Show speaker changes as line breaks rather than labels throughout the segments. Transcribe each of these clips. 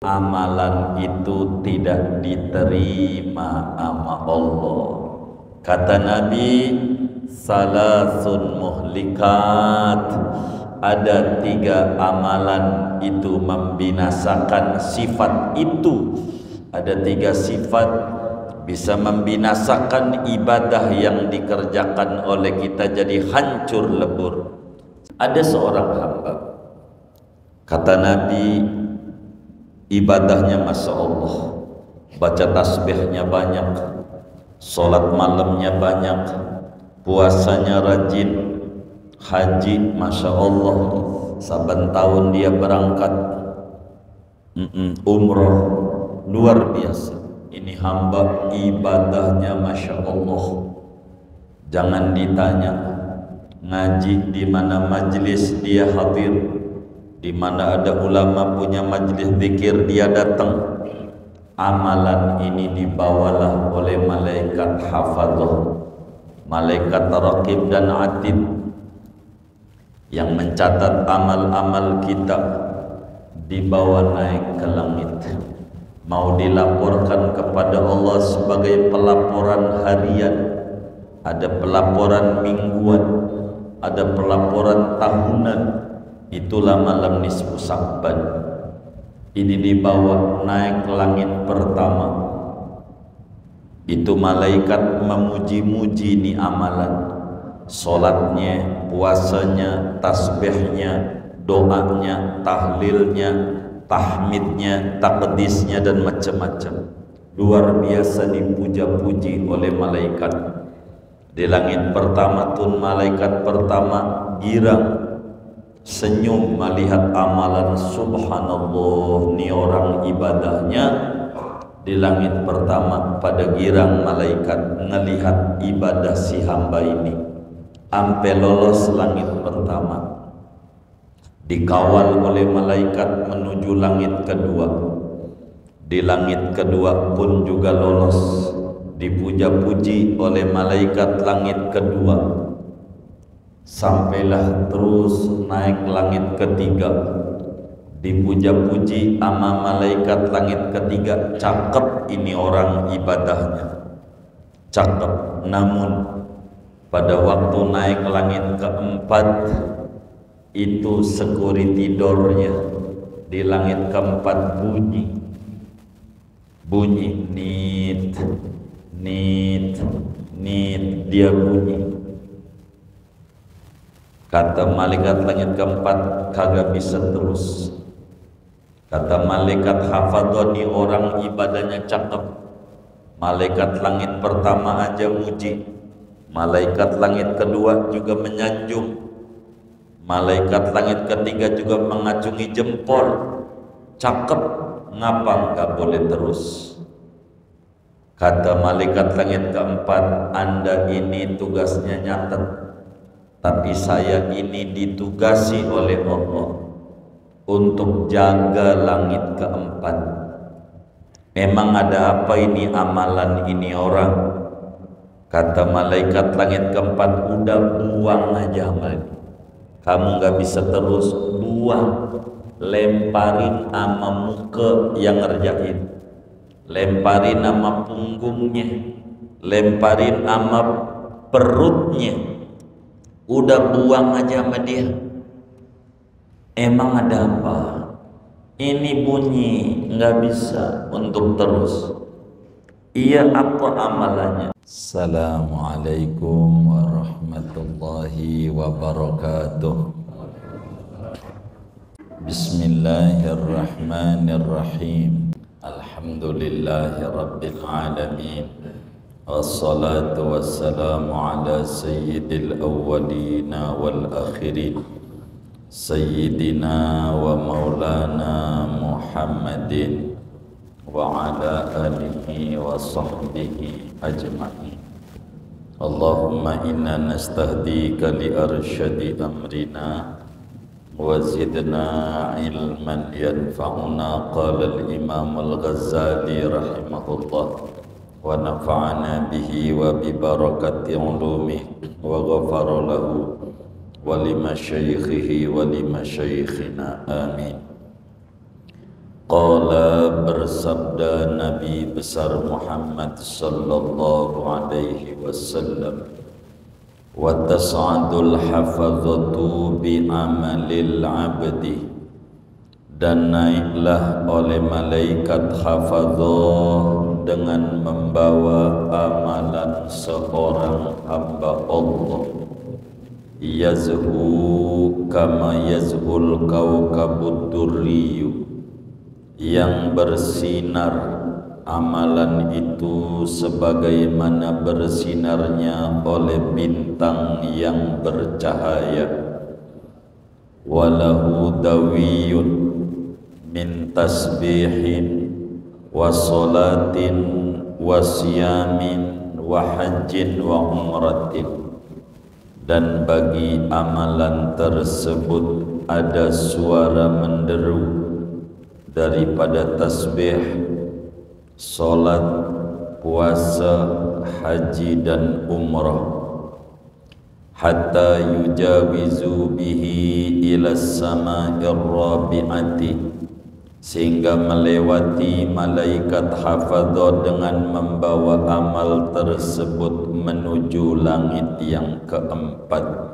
amalan itu tidak diterima sama Allah. Kata Nabi, salasun muhlikat, ada 3 amalan itu membinasakan sifat itu. Ada 3 sifat bisa membinasakan ibadah yang dikerjakan oleh kita jadi hancur lebur. Ada seorang hamba, kata Nabi, ibadahnya Masya Allah, baca tasbihnya banyak, sholat malamnya banyak, puasanya rajin, haji Masya Allah, saban tahun dia berangkat, umroh, luar biasa. Ini hamba ibadahnya Masya Allah. Jangan ditanya ngaji di mana majlis dia hadir, di mana ada ulama punya majlis zikir dia datang. Amalan ini dibawalah oleh malaikat hafadzah, malaikat raqib dan atid yang mencatat amal-amal kita, dibawa naik ke langit, mau dilaporkan kepada Allah sebagai pelaporan harian, ada pelaporan mingguan, ada pelaporan tahunan. Itulah malam nisfu Sya'ban. Ini dibawa naik ke langit pertama. Itu malaikat memuji-muji ini amalan, solatnya, puasanya, tasbihnya, doanya, tahlilnya, tahmidnya, takdisnya, dan macam-macam. Luar biasa dipuja-puji oleh malaikat. Di langit pertama tun malaikat pertama girang, senyum melihat amalan. Subhanallah, ni orang ibadahnya di langit pertama pada girang malaikat ngelihat ibadah si hamba ini. Ampe lolos langit pertama, dikawal oleh malaikat menuju langit kedua. Di langit kedua pun juga lolos, dipuja-puji oleh malaikat langit kedua. Sampailah terus naik langit ketiga, dipuja-puji sama malaikat langit ketiga. Cakep ini orang ibadahnya, cakep. Namun pada waktu naik langit keempat, itu security door-nya di langit keempat bunyi nit, dia bunyi. Kata malaikat langit keempat, kagak bisa terus. Kata malaikat hafadzani, orang ibadahnya cakep. Malaikat langit pertama aja muji, malaikat langit kedua juga menyanjung, malaikat langit ketiga juga mengacungi jempol. Cakep, ngapa nggak boleh terus? Kata malaikat langit keempat, Anda ini tugasnya nyatet, tapi saya ini ditugasi oleh Allah untuk jaga langit keempat. Memang ada apa ini amalan ini orang? Kata malaikat langit keempat, udah buang aja amal. Kamu gak bisa terus, buang. Lemparin sama muka yang ngerjain, lemparin sama punggungnya, lemparin sama perutnya. Udah buang aja sama dia. Emang ada apa? Ini bunyi, nggak bisa untuk terus. Iya, apa amalannya? Assalamualaikum warahmatullahi wabarakatuh. Bismillahirrahmanirrahim. Alhamdulillahi rabbil alamin. Wassalatu wassalamu ala sayyidil awwalina wal akhirin, sayyidina wa maulana Muhammadin wa ala alihi wa sahbihi ajma'in. Allahumma inna nastahdika li arsyadi amrina wa zidna ilman yanfa'una. Qala al-imam al-Ghazali rahimahullah, wa nafa'ana bihi wa bi barakati ulumihi wa ghafara lahu wa li masyaikhihi wa li masyaikhina amin. Qala bersabda Nabi besar Muhammad sallallahu alaihi wasallam, wa tas'adul hafazatu bi amalil abdi, dan naiklah oleh malaikat hafazah dengan membawa amalan seorang hamba Allah. Yazhu kama yazhul kawkabud durriyu, yang bersinar amalan itu sebagaimana bersinarnya oleh bintang yang bercahaya. Walahu dawiyun min tasbihin wa salatin wa siyamin wa hajjin wa umratin, dan bagi amalan tersebut ada suara menderu daripada tasbih, solat, puasa, haji dan umrah, hatta yujawizu bihi ila sama'ir rabi'ati, sehingga melewati malaikat hafadzah dengan membawa amal tersebut menuju langit yang keempat.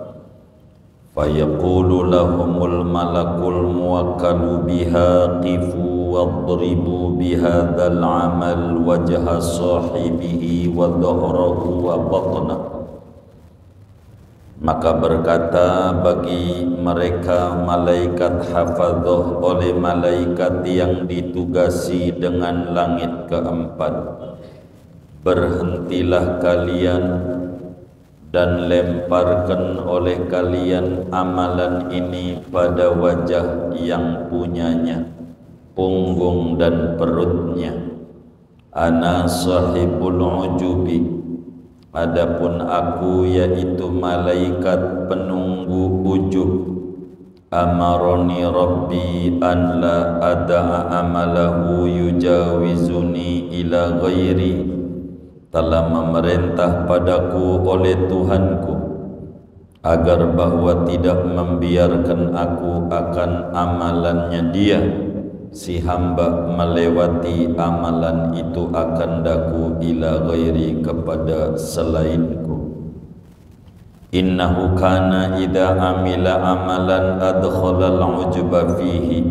Fayaqulu lahumul malakul muwakkalu biha qifu wadribu bihadzal amal wajha sahibihi wa dhahrahu wa batnahu. Maka berkata bagi mereka malaikat hafadzah oleh malaikat yang ditugasi dengan langit keempat, berhentilah kalian dan lemparkan oleh kalian amalan ini pada wajah yang punyanya, punggung dan perutnya. Ana sahibul ujubi, adapun aku yaitu malaikat penunggu ujub. Amaroni Rabbi an la ada'a amalahu yujawizuni ila ghairi, telah memerintah padaku oleh Tuhanku agar bahwa tidak membiarkan aku akan amalannya dia, si hamba melewati amalan itu akan daku ila ghairi, kepada selainku. Innahu kana idza amila amalan adkhalal ujba fihi,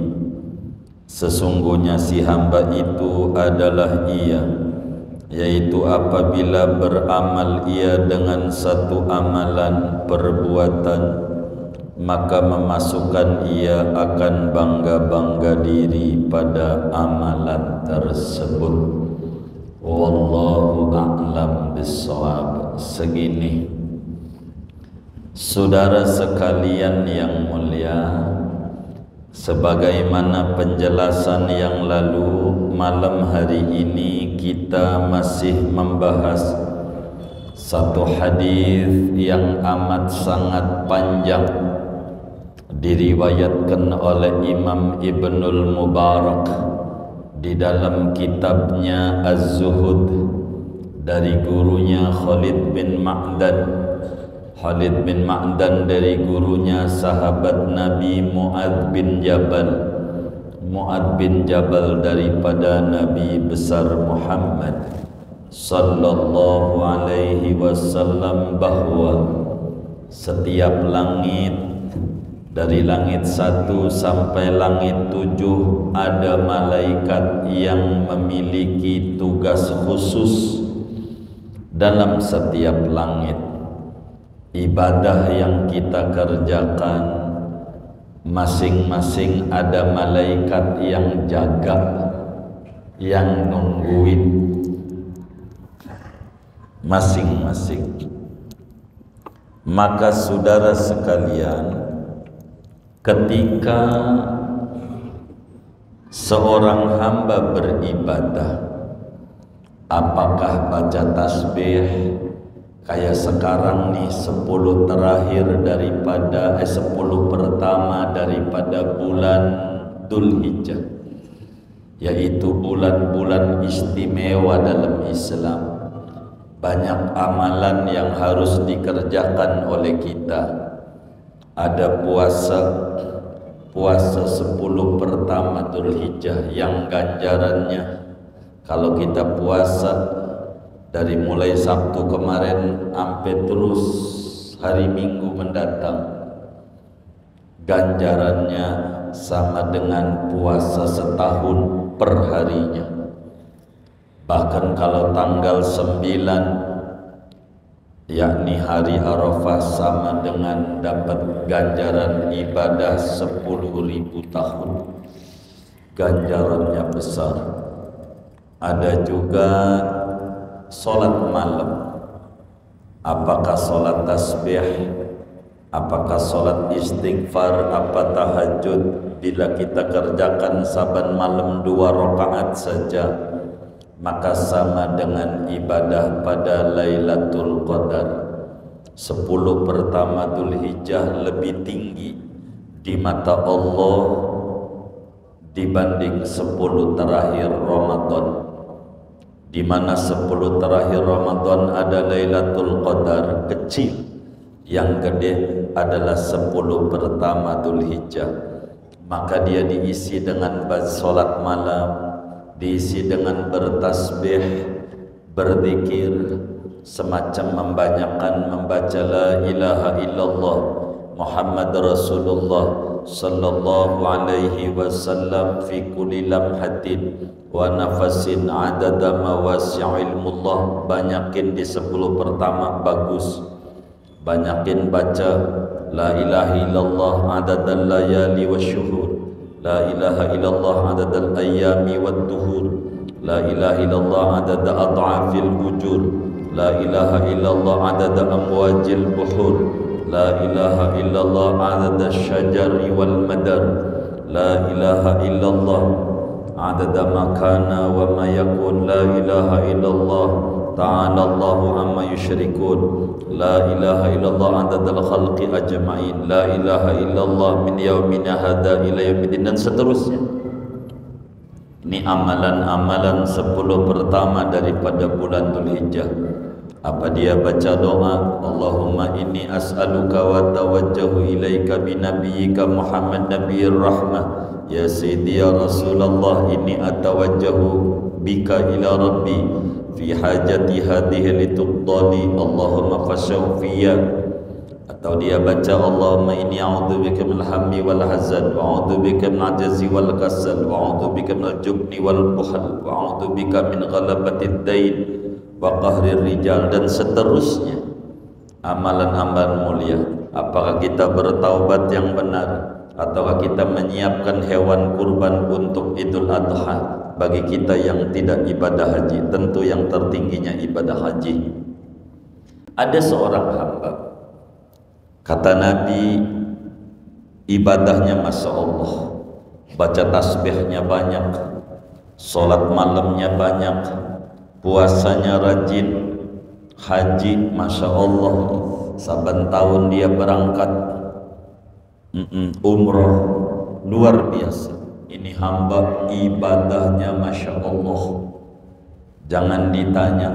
sesungguhnya si hamba itu adalah ia, yaitu apabila beramal ia dengan satu amalan perbuatan, maka memasukkan ia akan bangga-bangga diri pada amalan tersebut. Wallahu a'lam bissawab. Segini, saudara sekalian yang mulia, sebagaimana penjelasan yang lalu, malam hari ini kita masih membahas satu hadis yang amat sangat panjang, diriwayatkan oleh Imam Ibnul Mubarak di dalam kitabnya Az-Zuhud dari gurunya Khalid bin Ma'dan. Khalid bin Ma'dan dari gurunya sahabat Nabi Mu'adz bin Jabal. Mu'adz bin Jabal daripada Nabi besar Muhammad sallallahu alaihi wasallam, bahwa setiap langit, dari langit 1 sampai langit 7, ada malaikat yang memiliki tugas khusus dalam setiap langit. Ibadah yang kita kerjakan, masing-masing ada malaikat yang jaga, yang nungguin masing-masing. Maka saudara sekalian, ketika seorang hamba beribadah, apakah baca tasbih kayak sekarang nih 10 terakhir daripada 10 pertama daripada bulan Dzulhijjah, yaitu bulan-bulan istimewa dalam Islam. Banyak amalan yang harus dikerjakan oleh kita. Ada puasa, puasa 10 pertama Dzulhijjah yang ganjarannya kalau kita puasa dari mulai Sabtu kemarin sampai terus hari Minggu mendatang, ganjarannya sama dengan puasa setahun per harinya. Bahkan kalau tanggal 9 yakni hari Arafah sama dengan dapat ganjaran ibadah 10.000 tahun. Ganjarannya besar. Ada juga sholat malam. Apakah sholat tasbih, apakah sholat istighfar, apa tahajud, bila kita kerjakan saban malam 2 rakaat saja, maka sama dengan ibadah pada Lailatul Qadar. 10 pertama Dzulhijjah lebih tinggi di mata Allah dibanding 10 terakhir Ramadan, di mana 10 terakhir Ramadan ada Lailatul Qadar kecil, yang gede adalah 10 pertama Dzulhijjah. Maka dia diisi dengan sholat malam, diisi dengan bertasbih, berzikir, semacam membaca la ilaha illallah Muhammad Rasulullah sallallahu alaihi wasallam fi kulli lamhatin wa nafasin adada mawasi'il mullah. Banyakin di 10 pertama bagus, banyakin baca la ilaha illallah adadal layali wasyuhur, la ilaha illallah adadal ayyami wad duhur, la ilaha illallah adada ad'afil ujur, la ilaha illallah adada amwajil buhur, la ilaha illallah adada syajari wal madar, la ilaha illallah adada makana wa ma yakun, la ilaha illallah ta'ala Allahu amma yusyrikun, la ilaha illallah adadal khalqi ajma'in, la ilaha illallah min yaumina hadha ila yaumidin, dan seterusnya. Ini amalan-amalan 10 pertama daripada bulan Dzulhijjah. Apa dia baca doa, Allahumma inni as'aluka wa tawajjahu ilaika bi nabiyyika Muhammad nabiyir rahmah, ya sayyidi ya Rasulullah inni atawajjahu bika ila rabbi fi hajati hadhihi lituqdali Allahumma fashawfiyya. Atau dia baca Allahumma inni a'udzubika minal hammi wal hazan wa a'udzubika minal ajzi wal kasal wa a'udzubika minal jubni wal bukhal wa a'udzubika min ghalabatid dain wa qahrir rijal, dan seterusnya. Amalan-amalan mulia. Apakah kita bertaubat yang benar, ataukah kita menyiapkan hewan kurban untuk Idul Adha bagi kita yang tidak ibadah haji? Tentu yang tertingginya ibadah haji. Ada seorang hamba, kata Nabi, ibadahnya Masya Allah, baca tasbihnya banyak, sholat malamnya banyak, puasanya rajin, haji Masya Allah, saban tahun dia berangkat umroh, luar biasa. Ini hamba ibadahnya Masya Allah. Jangan ditanya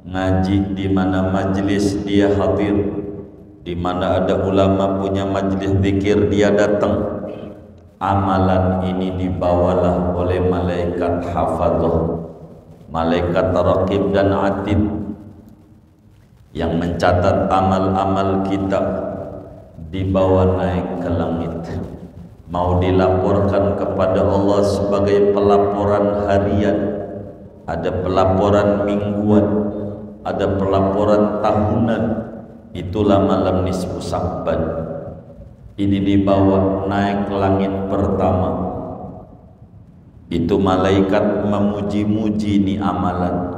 ngaji di mana majlis dia hadir, di mana ada ulama punya majlis zikir dia datang. Amalan ini dibawalah oleh malaikat hafadzah, malaikat raqib dan atid yang mencatat amal-amal kita, dibawa naik ke langit, mau dilaporkan kepada Allah sebagai pelaporan harian, ada pelaporan mingguan, ada pelaporan tahunan. Itulah malam nisfu Sya'ban. Ini dibawa naik ke langit pertama. Itu malaikat memuji-muji ini amalan,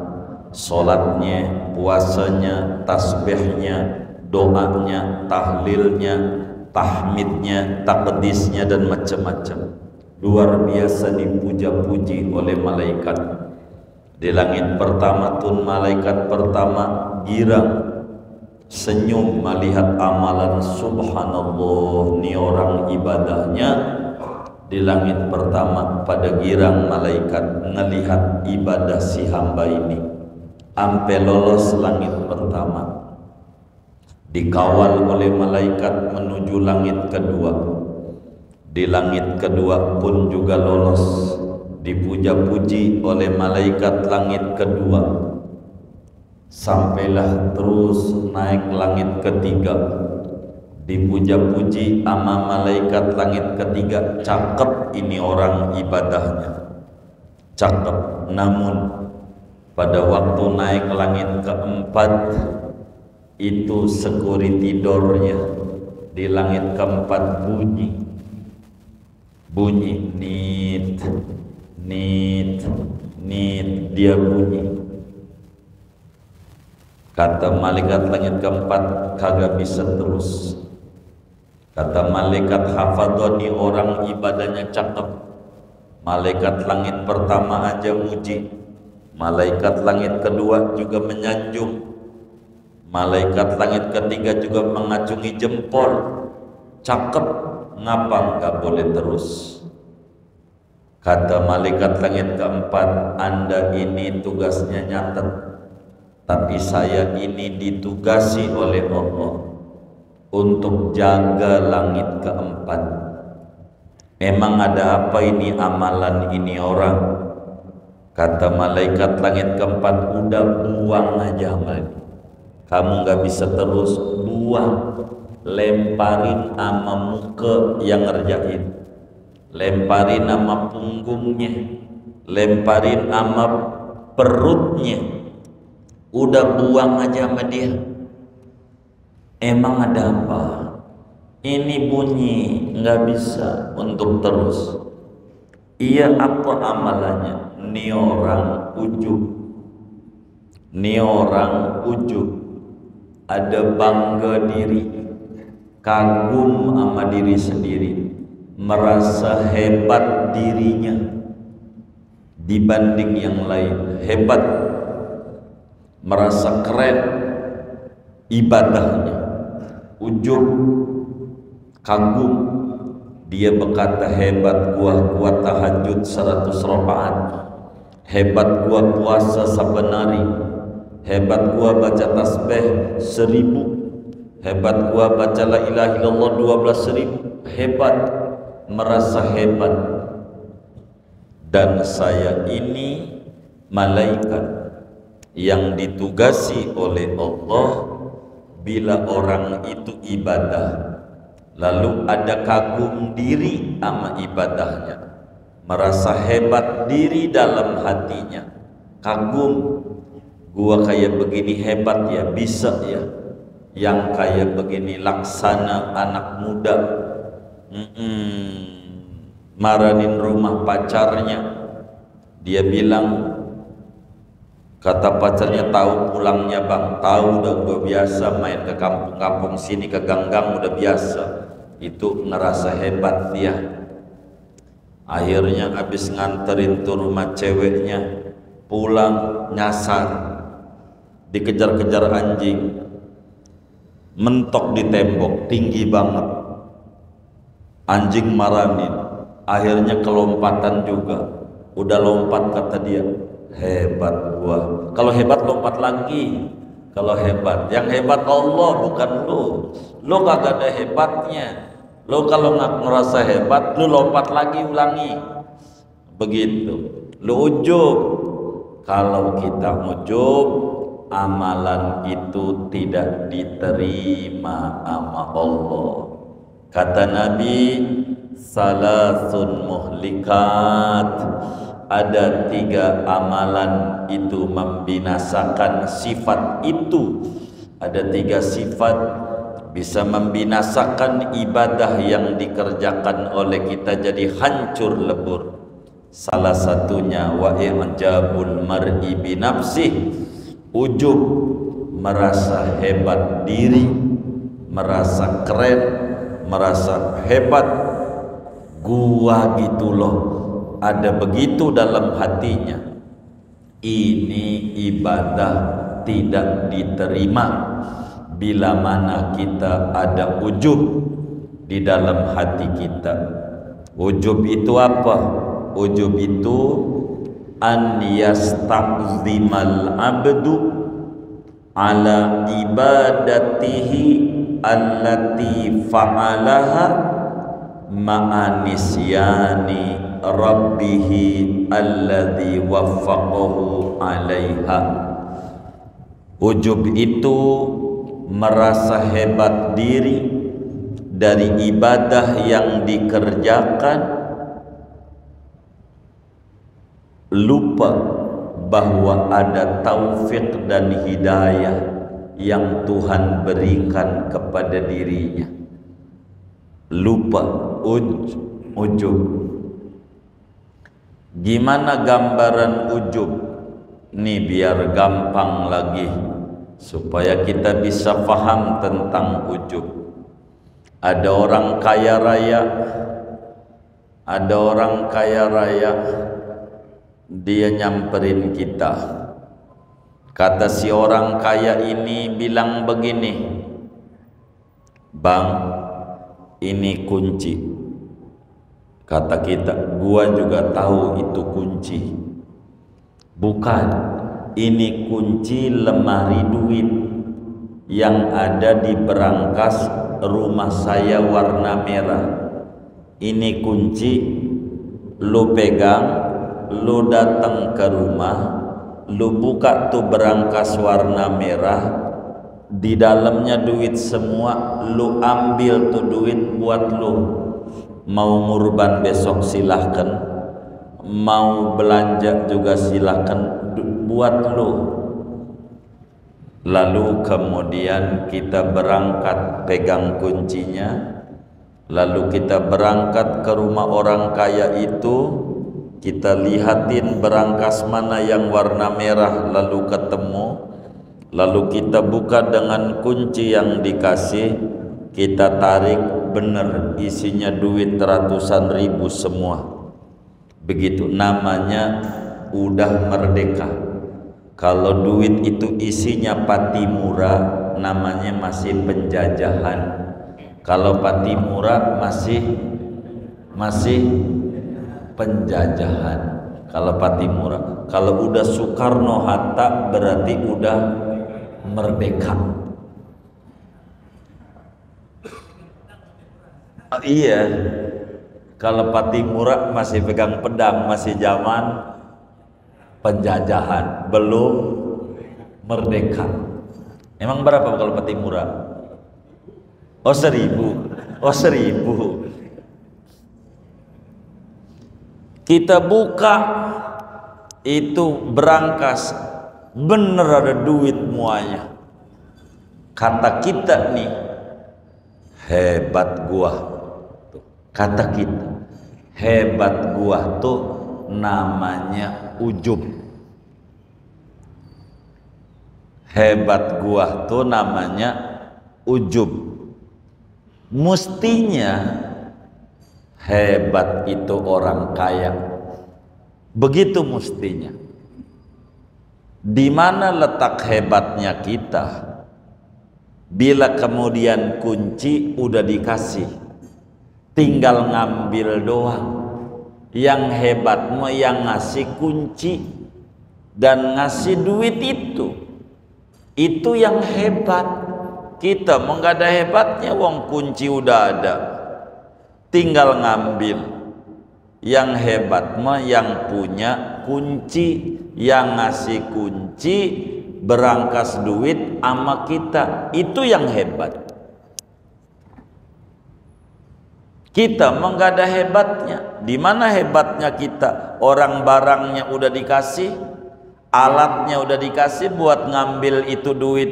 solatnya, puasanya, tasbihnya, doanya, tahlilnya, tahmidnya, takdisnya, dan macam-macam. Luar biasa dipuja-puji oleh malaikat. Di langit pertama tun malaikat pertama girang, senyum melihat amalan. Subhanallah, ni orang ibadahnya. Di langit pertama pada girang malaikat ngelihat ibadah si hamba ini, ampe lolos langit pertama, dikawal oleh malaikat menuju langit kedua. Di langit kedua pun juga lolos, dipuja-puji oleh malaikat langit kedua. Sampailah terus naik langit ketiga, dipuja-puji sama malaikat langit ketiga. Cakep ini orang ibadahnya, cakep. Namun pada waktu naik langit keempat itu security door-nya di langit keempat bunyi nit nit nit, dia bunyi. Kata malaikat langit keempat, kagak bisa terus. Kata malaikat hafadhani, orang ibadahnya cakep. Malaikat langit pertama aja muji, malaikat langit kedua juga menyanjung, malaikat langit ketiga juga mengacungi jempol. Cakep, ngapa nggak boleh terus? Kata malaikat langit keempat, Anda ini tugasnya nyatet, tapi saya ini ditugasi oleh Allah untuk jaga langit keempat. Emang ada apa ini amalan ini orang? Kata malaikat langit keempat, udah buang aja amal. Kamu nggak bisa terus, buang. Lemparin sama muka yang ngerjain, lemparin sama punggungnya, lemparin sama perutnya, udah buang aja sama dia. Emang ada apa? Ini bunyi, nggak bisa untuk terus. Iya, apa amalannya? Ini orang ujub, ini orang ujub, ada bangga diri, kagum sama diri sendiri, merasa hebat dirinya dibanding yang lain, hebat, merasa keren ibadahnya, ujub, kagum. Dia berkata, hebat gua tahajud 100 rakaat, hebat gua puasa saben hari, hebat gua baca tasbih 1000, hebat gua baca la ilaha illallah 12.000. Hebat, merasa hebat. Dan saya ini malaikat yang ditugasi oleh Allah bila orang itu ibadah lalu ada kagum diri sama ibadahnya, merasa hebat diri dalam hatinya, kagum, gua kayak begini hebat ya, bisa ya, yang kayak begini laksana anak muda, maranin rumah pacarnya, dia bilang, kata pacarnya, tahu pulangnya bang, tahu, udah gue biasa main ke kampung-kampung sini, ke gang-gang udah biasa. Itu ngerasa hebat dia. Akhirnya habis nganterin tuh rumah ceweknya, pulang nyasar, dikejar-kejar anjing, mentok di tembok tinggi banget, anjing maranin, akhirnya kelompatan juga. Udah lompat, kata dia, hebat gua. Kalau hebat lompat lagi. Kalau hebat, yang hebat Allah bukan lu. Lu kagak ada hebatnya. Lu kalau nggak ngerasa hebat, lu lompat lagi, ulangi. Begitu. Lu ujub. Kalau kita ujub, amalan itu tidak diterima sama Allah. Kata Nabi, salasun muhlikat, ada 3 amalan itu membinasakan sifat itu. Ada 3 sifat bisa membinasakan ibadah yang dikerjakan oleh kita jadi hancur lebur. Salah satunya wa i'jabul mar'i binafsih, ujub, merasa hebat diri, merasa keren, merasa hebat, gua gitu loh, ada begitu dalam hatinya. Ini ibadah tidak diterima bila mana kita ada ujub di dalam hati kita. Ujub itu apa? Ujub itu an yasta'zimal abdu ala ibadatihi allati fa'alaha ma'anisyani rabbihi alladhi waffaqahu alaiha. Ujub itu merasa hebat diri dari ibadah yang dikerjakan, lupa bahwa ada taufik dan hidayah yang Tuhan berikan kepada dirinya. Lupa ujub. Gimana gambaran ujub? Nih biar gampang lagi supaya kita bisa paham tentang ujub. Ada orang kaya raya, dia nyamperin kita. Kata si orang kaya ini bilang begini, "Bang, ini kunci." Kata kita, "Gua juga tahu itu kunci." "Bukan, ini kunci lemari duit yang ada di berangkas rumah saya warna merah. Ini kunci, lu pegang, lu datang ke rumah, lu buka tuh berangkas warna merah, di dalamnya duit semua, lu ambil tuh duit buat lu. Mau ngurban besok silahkan, mau belanja juga silahkan, buat lu." Lalu kemudian kita berangkat pegang kuncinya, lalu kita berangkat ke rumah orang kaya itu, kita lihatin berangkas mana yang warna merah, lalu ketemu, lalu kita buka dengan kunci yang dikasih, kita tarik, bener isinya duit ratusan ribu semua. Begitu, namanya udah merdeka. Kalau duit itu isinya patimura, namanya masih penjajahan. Kalau patimura masih penjajahan. Kalau patimura, kalau udah Soekarno Hatta berarti udah merdeka. Oh, iya, kalau patimura masih pegang pedang, masih zaman penjajahan, belum merdeka. Emang berapa kalau patimura? Oh 1000. Oh 1000. Kita buka itu berangkas, bener ada duit muanya. Kata kita nih, hebat gua. Kata kita, hebat gua tuh namanya ujub. Hebat gua tuh namanya ujub. Mestinya hebat itu orang kaya. Begitu mestinya. Di mana letak hebatnya kita? Bila kemudian kunci udah dikasih, tinggal ngambil doang. Yang hebat mah yang ngasih kunci dan ngasih duit itu yang hebat. Kita mau nggak ada hebatnya, wong kunci udah ada, tinggal ngambil. Yang hebat mah yang punya kunci, yang ngasih kunci, berangkas duit sama kita, itu yang hebat. Kita mah nggak ada hebatnya. Di mana hebatnya kita? Orang barangnya udah dikasih, alatnya udah dikasih, buat ngambil itu duit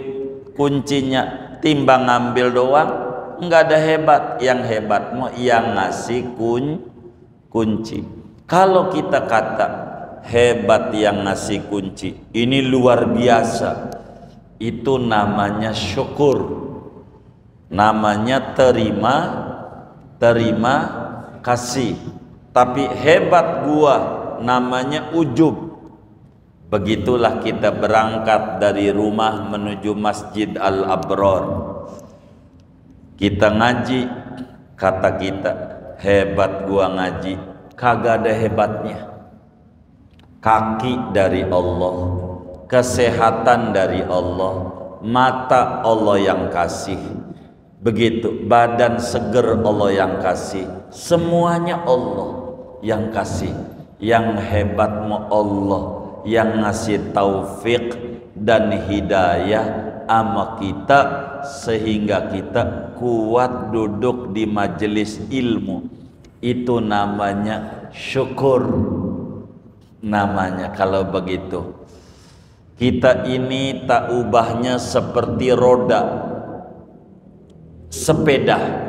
kuncinya, timbang ngambil doang, nggak ada hebat. Yang hebat mah yang ngasih kunci. Kalau kita kata hebat yang ngasih kunci, ini luar biasa, itu namanya syukur, namanya terima kasih. Tapi hebat gua namanya ujub. Begitulah kita berangkat dari rumah menuju Masjid Al-Abrar. Kita ngaji, kata kita, hebat gua ngaji. Kagak ada hebatnya. Kaki dari Allah, kesehatan dari Allah, mata Allah yang kasih, Begitu, badan seger Allah yang kasih, semuanya Allah yang kasih. Yang hebat mau Allah yang ngasih taufik dan hidayah ama kita, sehingga kita kuat duduk di majelis ilmu. Itu namanya syukur. Namanya kalau begitu. Kita ini tak ubahnya seperti roda sepeda.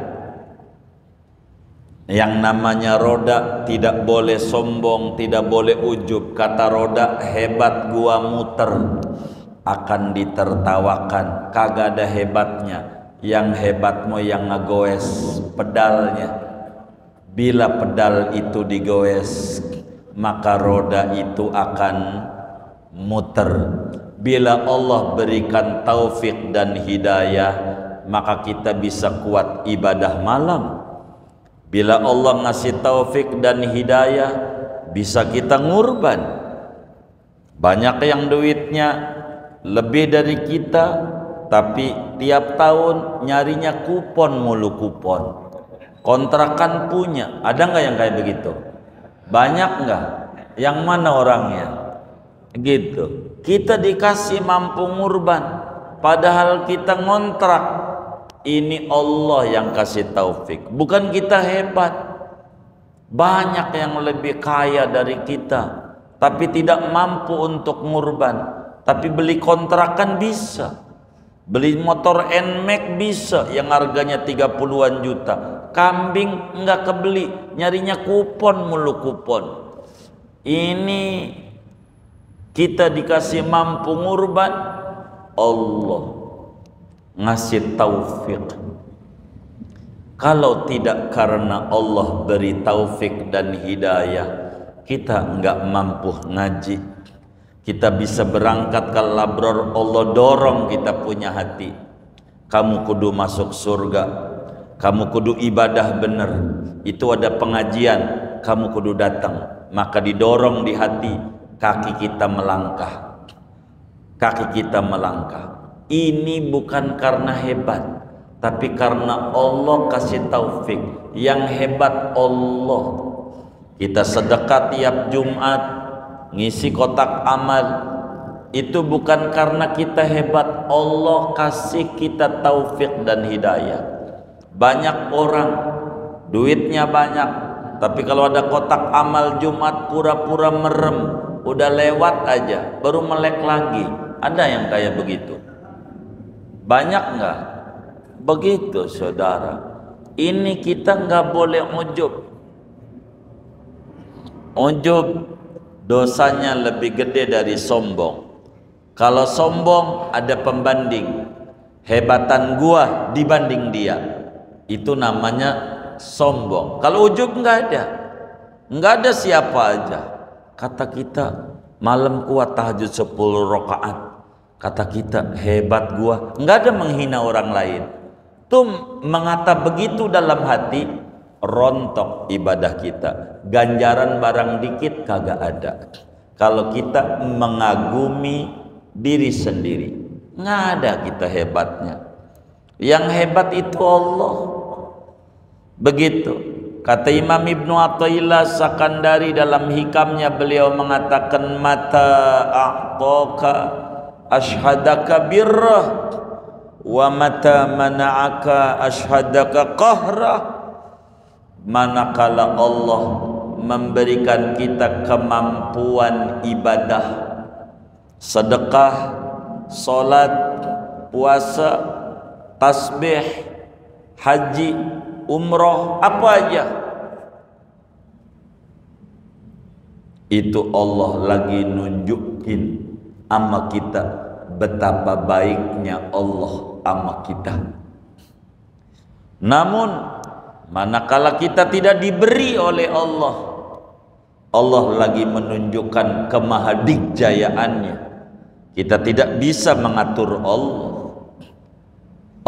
Yang namanya roda tidak boleh sombong, tidak boleh ujub. Kata roda, hebat gua muter, akan ditertawakan. Kagak ada hebatnya. Yang hebatmu yang ngegoes pedalnya. Bila pedal itu digoes, maka roda itu akan muter. Bila Allah berikan taufik dan hidayah, maka kita bisa kuat ibadah malam. Bila Allah ngasih taufik dan hidayah, bisa kita ngurban. Banyak yang duitnya lebih dari kita, tapi tiap tahun nyarinya kupon mulu, kupon. Kontrakan punya, ada nggak yang kayak begitu? Banyak nggak? Yang mana orangnya? Gitu. Kita dikasih mampu ngurban, padahal kita ngontrak. Ini Allah yang kasih taufik, bukan kita hebat. Banyak yang lebih kaya dari kita, tapi tidak mampu untuk ngurban. Tapi beli kontrakan bisa, beli motor NMAX bisa, yang harganya 30-an juta. Kambing enggak kebeli, nyarinya kupon mulu, kupon. Ini kita dikasih mampu ngurban, Allah ngasih taufik. Kalau tidak karena Allah beri taufik dan hidayah, kita enggak mampu ngaji. Kita bisa berangkat ke labror, Allah dorong kita punya hati. Kamu kudu masuk surga, kamu kudu ibadah bener. Itu ada pengajian, kamu kudu datang. Maka didorong di hati, kaki kita melangkah. Kaki kita melangkah. Ini bukan karena hebat, tapi karena Allah kasih taufik. Yang hebat Allah. Kita sedekah tiap Jumat, ngisi kotak amal. Itu bukan karena kita hebat, Allah kasih kita taufik dan hidayah. Banyak orang duitnya banyak, tapi kalau ada kotak amal Jumat pura-pura merem, udah lewat aja, baru melek lagi. Ada yang kayak begitu? Banyak nggak? Begitu saudara. Ini kita nggak boleh ujub. Ujub dosanya lebih gede dari sombong. Kalau sombong ada pembanding, hebatan gua dibanding dia, itu namanya sombong. Kalau ujub nggak ada siapa aja. Kata kita malam kuat tahajud 10 rakaat. Kata kita hebat gua, nggak ada menghina orang lain. Tuh mengata begitu dalam hati, rontok ibadah kita. Ganjaran barang dikit kagak ada. Kalau kita mengagumi diri sendiri, nggak ada kita hebatnya. Yang hebat itu Allah. Begitu kata Imam Ibnu Athaillah Sakandari dalam hikamnya, beliau mengatakan, mata a'taka ashhadaka birrah wa mata mana'aka ashhadaka qahrah. Manakala Allah memberikan kita kemampuan ibadah, sedekah, salat, puasa, tasbih, haji, umroh, apa aja, itu Allah lagi nunjukin ama kita betapa baiknya Allah ama kita. Namun manakala kita tidak diberi oleh Allah, Allah lagi menunjukkan kemahadikjayaannya. Kita tidak bisa mengatur Allah.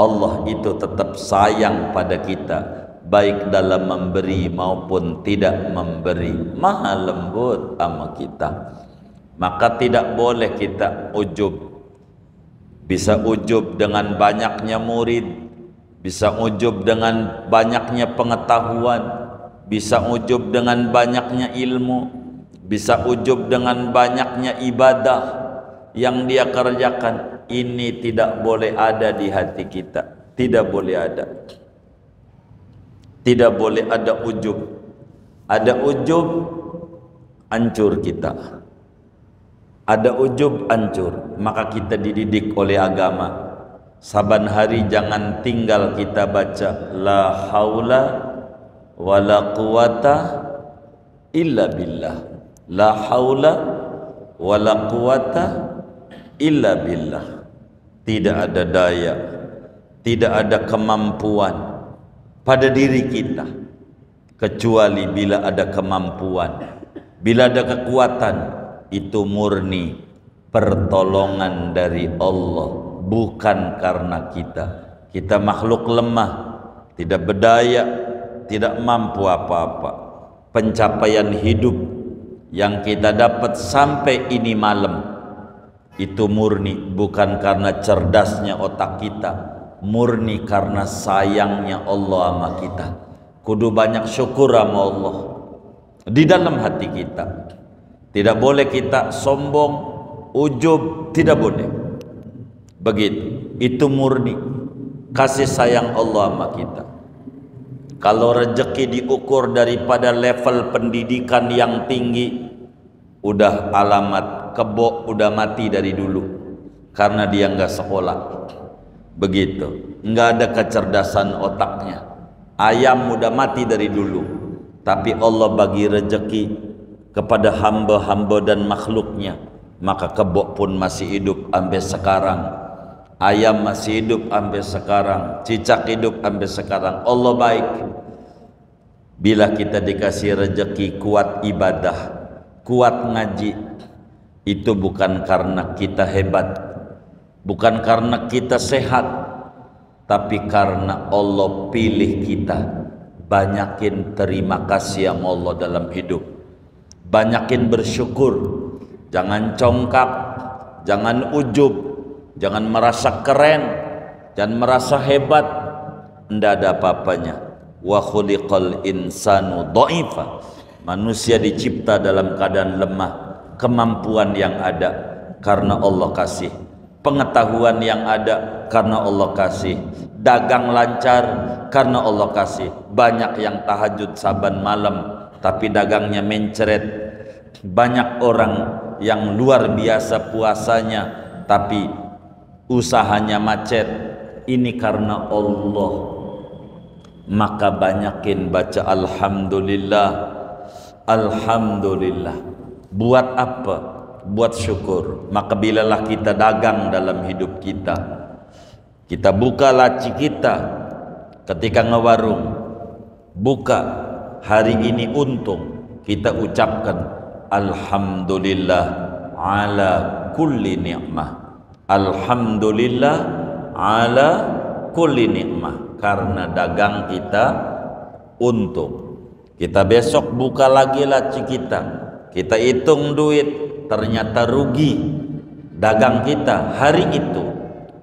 Allah itu tetap sayang pada kita, baik dalam memberi maupun tidak memberi. Maha lembut sama kita. Maka tidak boleh kita ujub. Bisa ujub dengan banyaknya murid, bisa ujub dengan banyaknya pengetahuan, bisa ujub dengan banyaknya ilmu, bisa ujub dengan banyaknya ibadah yang dia kerjakan. Ini tidak boleh ada di hati kita, tidak boleh ada. Tidak boleh ada ujub. Ada ujub, hancur kita. Ada ujub, hancur. Maka kita dididik oleh agama. Saban hari jangan tinggal kita baca la haula wala quwata illa billah. La haula wala quwata illa billah. Tidak ada daya, tidak ada kemampuan pada diri kita kecuali bila ada kemampuan, bila ada kekuatan. Itu murni pertolongan dari Allah, bukan karena kita. Kita makhluk lemah, tidak berdaya, tidak mampu apa-apa. Pencapaian hidup yang kita dapat sampai ini malam itu murni bukan karena cerdasnya otak kita, murni karena sayangnya Allah sama kita. Kudu banyak syukur sama Allah di dalam hati kita. Tidak boleh kita sombong, ujub, tidak boleh. Begitu, itu murni kasih sayang Allah sama kita. Kalau rezeki diukur daripada level pendidikan yang tinggi, udah alamat kebo, udah mati dari dulu karena dia nggak sekolah. Begitu, nggak ada kecerdasan otaknya. Ayam udah mati dari dulu, tapi Allah bagi rezeki kepada hamba-hamba dan makhluknya, maka kebo pun masih hidup sampai sekarang, ayam masih hidup sampai sekarang, cicak hidup sampai sekarang. Allah baik. Bila kita dikasih rezeki kuat ibadah, kuat ngaji, itu bukan karena kita hebat, bukan karena kita sehat, tapi karena Allah pilih kita. Banyakin terima kasih sama Allah dalam hidup, banyakin bersyukur. Jangan congkak, jangan ujub, jangan merasa keren, jangan merasa hebat. Tidak ada apa-apanya. Wa khuliqal insanu dha'ifa. Manusia dicipta dalam keadaan lemah. Kemampuan yang ada karena Allah kasih, pengetahuan yang ada karena Allah kasih, dagang lancar karena Allah kasih. Banyak yang tahajud saban malam tapi dagangnya mencret. Banyak orang yang luar biasa puasanya tapi usahanya macet. Ini karena Allah. Maka banyakin baca alhamdulillah, alhamdulillah. Buat apa? Buat syukur. Maka bilalah kita dagang dalam hidup kita, kita buka laci kita ketika ngewarung, buka hari ini untung, kita ucapkan alhamdulillah ala kulli ni'mah. Alhamdulillah ala kulli ni'mah. Karena dagang kita untung. Kita besok buka lagi laci kita, kita hitung duit, ternyata rugi dagang kita. Hari itu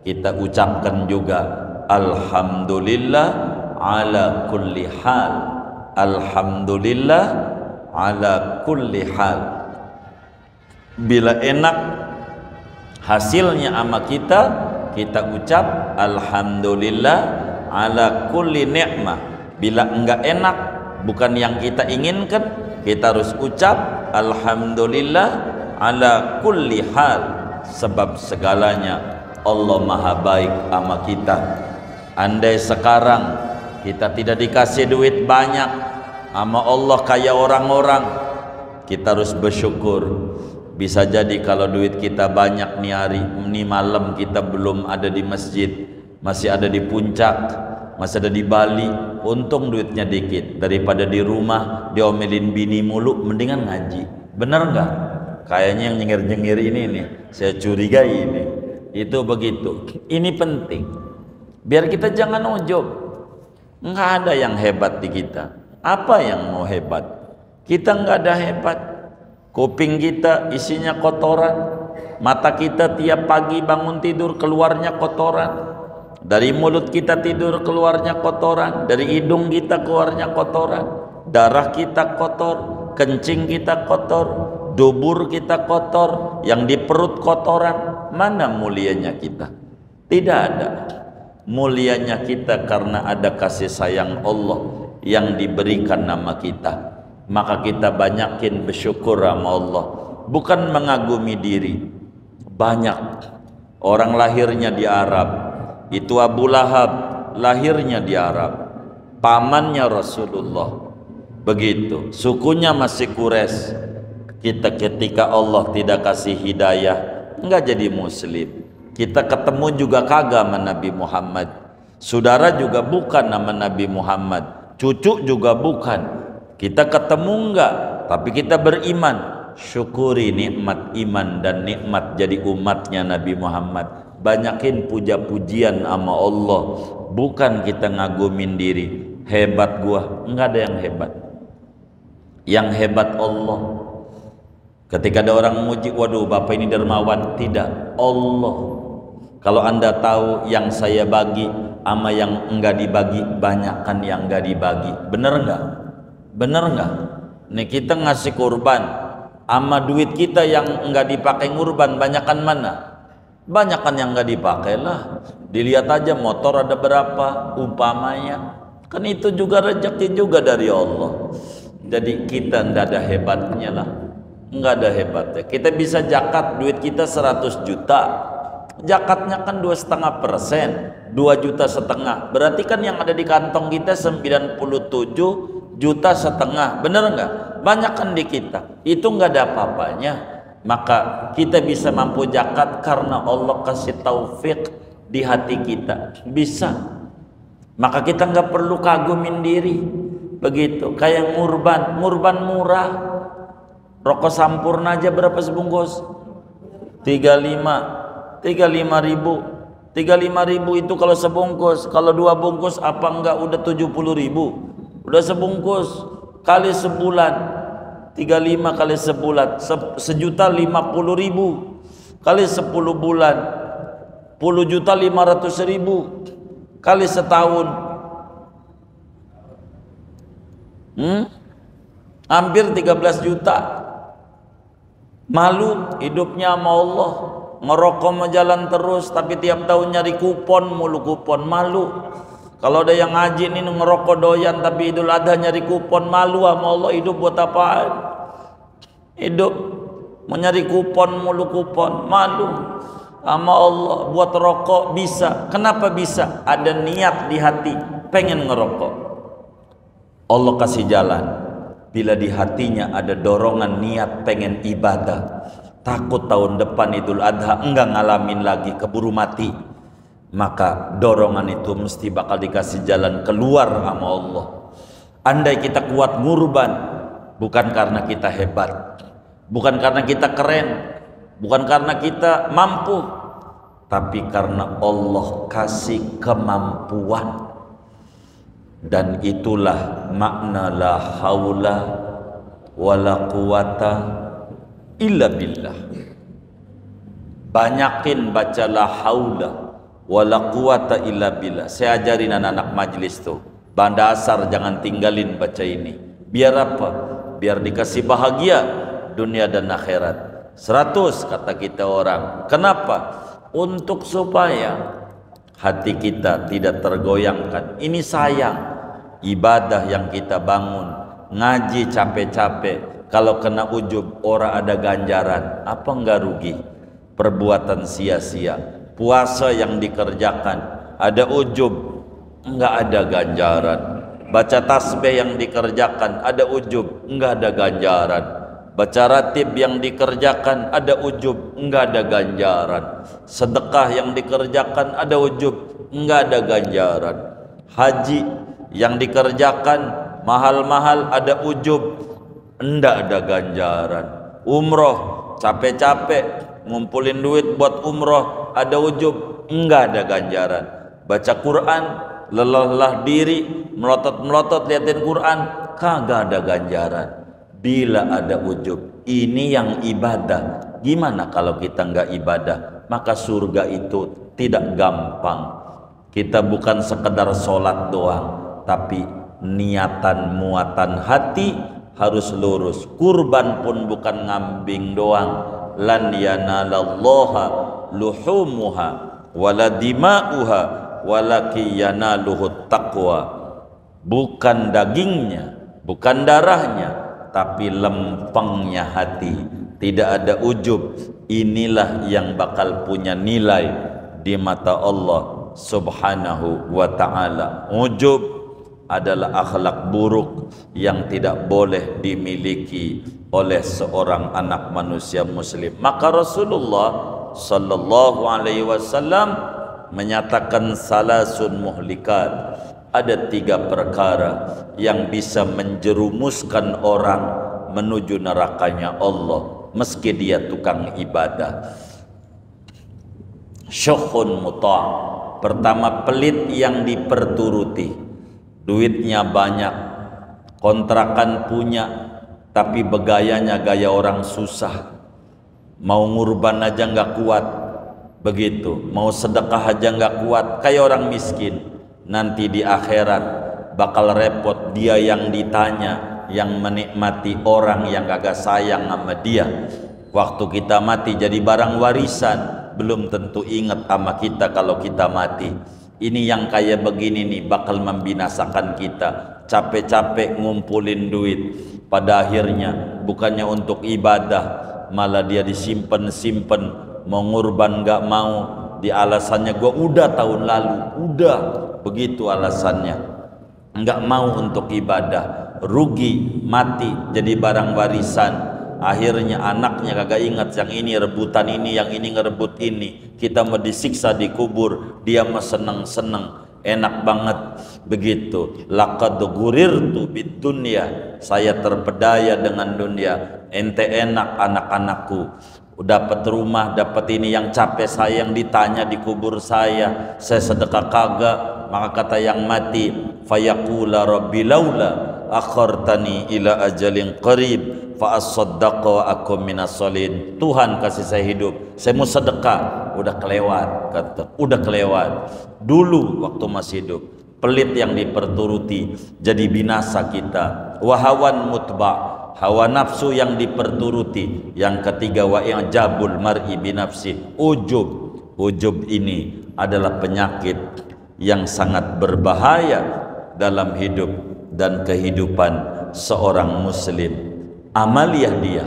kita ucapkan juga alhamdulillah ala kulli hal. Alhamdulillah ala kulli hal. Bila enak hasilnya sama kita, kita ucap alhamdulillah ala kulli ni'mah. Bila enggak enak, bukan yang kita inginkan, kita harus ucap alhamdulillah ala kulli hal. Sebab segalanya Allah maha baik sama kita. Andai sekarang kita tidak dikasih duit banyak sama Allah kayak orang-orang, kita harus bersyukur. Bisa jadi kalau duit kita banyak nih hari ini malam kita belum ada di masjid, masih ada di puncak, masih ada di Bali. Untung duitnya dikit, daripada di rumah diomelin bini mulu, mendingan ngaji. Bener nggak? Kayaknya yang nyengir-nyengir ini nih, saya curigai ini. Itu begitu. Ini penting. Biar kita jangan ujub. Nggak ada yang hebat di kita. Apa yang mau hebat? Kita nggak ada hebat. Kuping kita isinya kotoran. Mata kita tiap pagi bangun tidur keluarnya kotoran. Dari mulut kita tidur keluarnya kotoran, dari hidung kita keluarnya kotoran, darah kita kotor, kencing kita kotor, dubur kita kotor, yang di perut kotoran. Mana mulianya kita? Tidak ada. Mulianya kita karena ada kasih sayang Allah yang diberikan nama kita. Maka kita banyakin bersyukur sama Allah, bukan mengagumi diri. Banyak orang lahirnya di Arab, itu Abu Lahab lahirnya di Arab, pamannya Rasulullah, begitu sukunya masih Quraisy. Kita ketika Allah tidak kasih hidayah, enggak jadi muslim. Kita ketemu juga kagak sama Nabi Muhammad, saudara juga bukan nama Nabi Muhammad, cucu juga bukan. Kita ketemu enggak, tapi kita beriman. Syukuri nikmat iman dan nikmat jadi umatnya Nabi Muhammad. Banyakin puja-pujian sama Allah, bukan kita ngagumin diri. Hebat gua, enggak ada yang hebat. Yang hebat Allah. Ketika ada orang muji, waduh bapak ini dermawan. Tidak, Allah. Kalau anda tahu yang saya bagi sama yang enggak dibagi, banyakkan yang enggak dibagi. Bener enggak? Bener enggak? Nih kita ngasih kurban, ama duit kita yang enggak dipakai ngurban, banyakkan mana? Banyakkan yang enggak dipakai lah. Dilihat aja motor ada berapa umpamanya. Kan itu juga rezeki juga dari Allah. Jadi kita enggak ada hebatnya lah. Enggak ada hebatnya. Kita bisa zakat duit kita 100 juta. Zakatnya kan 2,5%, 2,5 juta. Berarti kan yang ada di kantong kita 97,5 juta. Bener enggak? Banyak kan di kita. Itu enggak ada apa-apanya. Maka kita bisa mampu zakat karena Allah kasih taufik di hati kita. Bisa. Maka kita enggak perlu kagumin diri. Begitu. Kayak ngurban. Ngurban murah. Rokok Sampurna aja berapa sebungkus? 35 ribu. 35 ribu itu kalau sebungkus. Kalau 2 bungkus apa enggak udah 70 ribu. Udah sebungkus kali sebulan, 35 kali sebulan, 1.050.000 kali 10 bulan, 10.500.000 kali setahun, hampir 13 juta. Malu hidupnya sama Allah, ngerokok mau jalan terus, tapi tiap tahun nyari kupon mulu, kupon. Malu. Kalau ada yang ngaji ini ngerokok doyan, tapi Idul Adha nyari kupon. Malu sama Allah. Hidup buat apaan? Hidup mau nyari kupon mulu, kupon. Malu sama Allah. Buat rokok bisa. Kenapa bisa? Ada niat di hati pengen ngerokok, Allah kasih jalan. Bila di hatinya ada dorongan niat pengen ibadah, takut tahun depan Idul Adha enggak ngalamin lagi, keburu mati, maka dorongan itu mesti bakal dikasih jalan keluar sama Allah. Andai kita kuat ngurban, bukan karena kita hebat, bukan karena kita keren, bukan karena kita mampu, tapi karena Allah kasih kemampuan. Dan itulah makna la haula wala quwata illa billah. Banyakin baca la haula wala quwata illa billah. Saya ajarin anak-anak majlis tuh, banda asar jangan tinggalin baca ini. Biar apa? Biar dikasih bahagia dunia dan akhirat. 100 kata kita orang. Kenapa? Untuk supaya hati kita tidak tergoyangkan. Ini sayang ibadah yang kita bangun, ngaji capek-capek, kalau kena ujub orang ada ganjaran, apa enggak rugi? Perbuatan sia-sia. Puasa yang dikerjakan ada ujub, enggak ada ganjaran. Baca tasbih yang dikerjakan ada ujub, enggak ada ganjaran. Baca ratib yang dikerjakan ada ujub, enggak ada ganjaran. Sedekah yang dikerjakan ada ujub, enggak ada ganjaran. Haji yang dikerjakan mahal-mahal ada ujub, enggak ada ganjaran. Umroh capek-capek ngumpulin duit buat umroh ada ujub, enggak ada ganjaran. Baca Quran lelah diri melotot-melotot liatin Quran, kagak ada ganjaran. Bila ada ujub, ini yang ibadah. Gimana kalau kita enggak ibadah? Maka surga itu tidak gampang. Kita bukan sekedar sholat doang, tapi niatan muatan hati harus lurus. Kurban pun bukan ngambing doang. Lan yanalallaha luhumuha wala dima'uha walaki yanaluhut taqwa. Bukan dagingnya, bukan darahnya, tapi lempengnya hati. Tidak ada ujub. Inilah yang bakal punya nilai di mata Allah Subhanahu wa ta'ala. Ujub adalah akhlak buruk yang tidak boleh dimiliki oleh seorang anak manusia muslim. Maka Rasulullah sallallahu alaihi wasallam menyatakan salasun muhlikat. Ada 3 perkara yang bisa menjerumuskan orang menuju nerakanya Allah meski dia tukang ibadah. Syukhun muta'. Pertama, pelit yang diperturuti. Duitnya banyak, kontrakan punya, tapi begayanya gaya orang susah. Mau ngurban aja nggak kuat, begitu. Mau sedekah aja nggak kuat, kayak orang miskin. Nanti di akhirat bakal repot dia yang ditanya, yang menikmati orang yang kagak sayang sama dia. Waktu kita mati jadi barang warisan, belum tentu ingat sama kita kalau kita mati. Ini yang kayak begini nih bakal membinasakan kita. Capek-capek ngumpulin duit, pada akhirnya bukannya untuk ibadah, malah dia disimpen-simpen. Mau ngurban gak mau, di alasannya gua udah tahun lalu, udah, begitu alasannya. Enggak mau untuk ibadah, rugi, mati jadi barang warisan. Akhirnya anaknya kagak ingat, yang ini rebutan ini, yang ini ngerebut ini. Kita mau disiksa di kubur, dia mah seneng-seneng, enak banget begitu. Laqad ghurirtu bid dunya, saya terpedaya dengan dunia. Ente enak anak-anakku, dapat rumah, dapat ini, yang capek saya yang ditanya di kubur saya sedekah kagak. Maka kata yang mati, fayaqula rabbi laula akhartani ila ajalin qarib fa asaddaqa wa akum minas solihin. Tuhan kasih saya hidup, saya mau sedekah, udah kelewat, kata, udah kelewat. Dulu waktu masih hidup, pelit yang diperturuti jadi binasa kita. Wahawan mutba', hawa nafsu yang diperturuti. Yang ketiga, wa i'jabul mar'i binafsi, ujub. Ujub ini adalah penyakit yang sangat berbahaya dalam hidup dan kehidupan seorang muslim. Amaliyah dia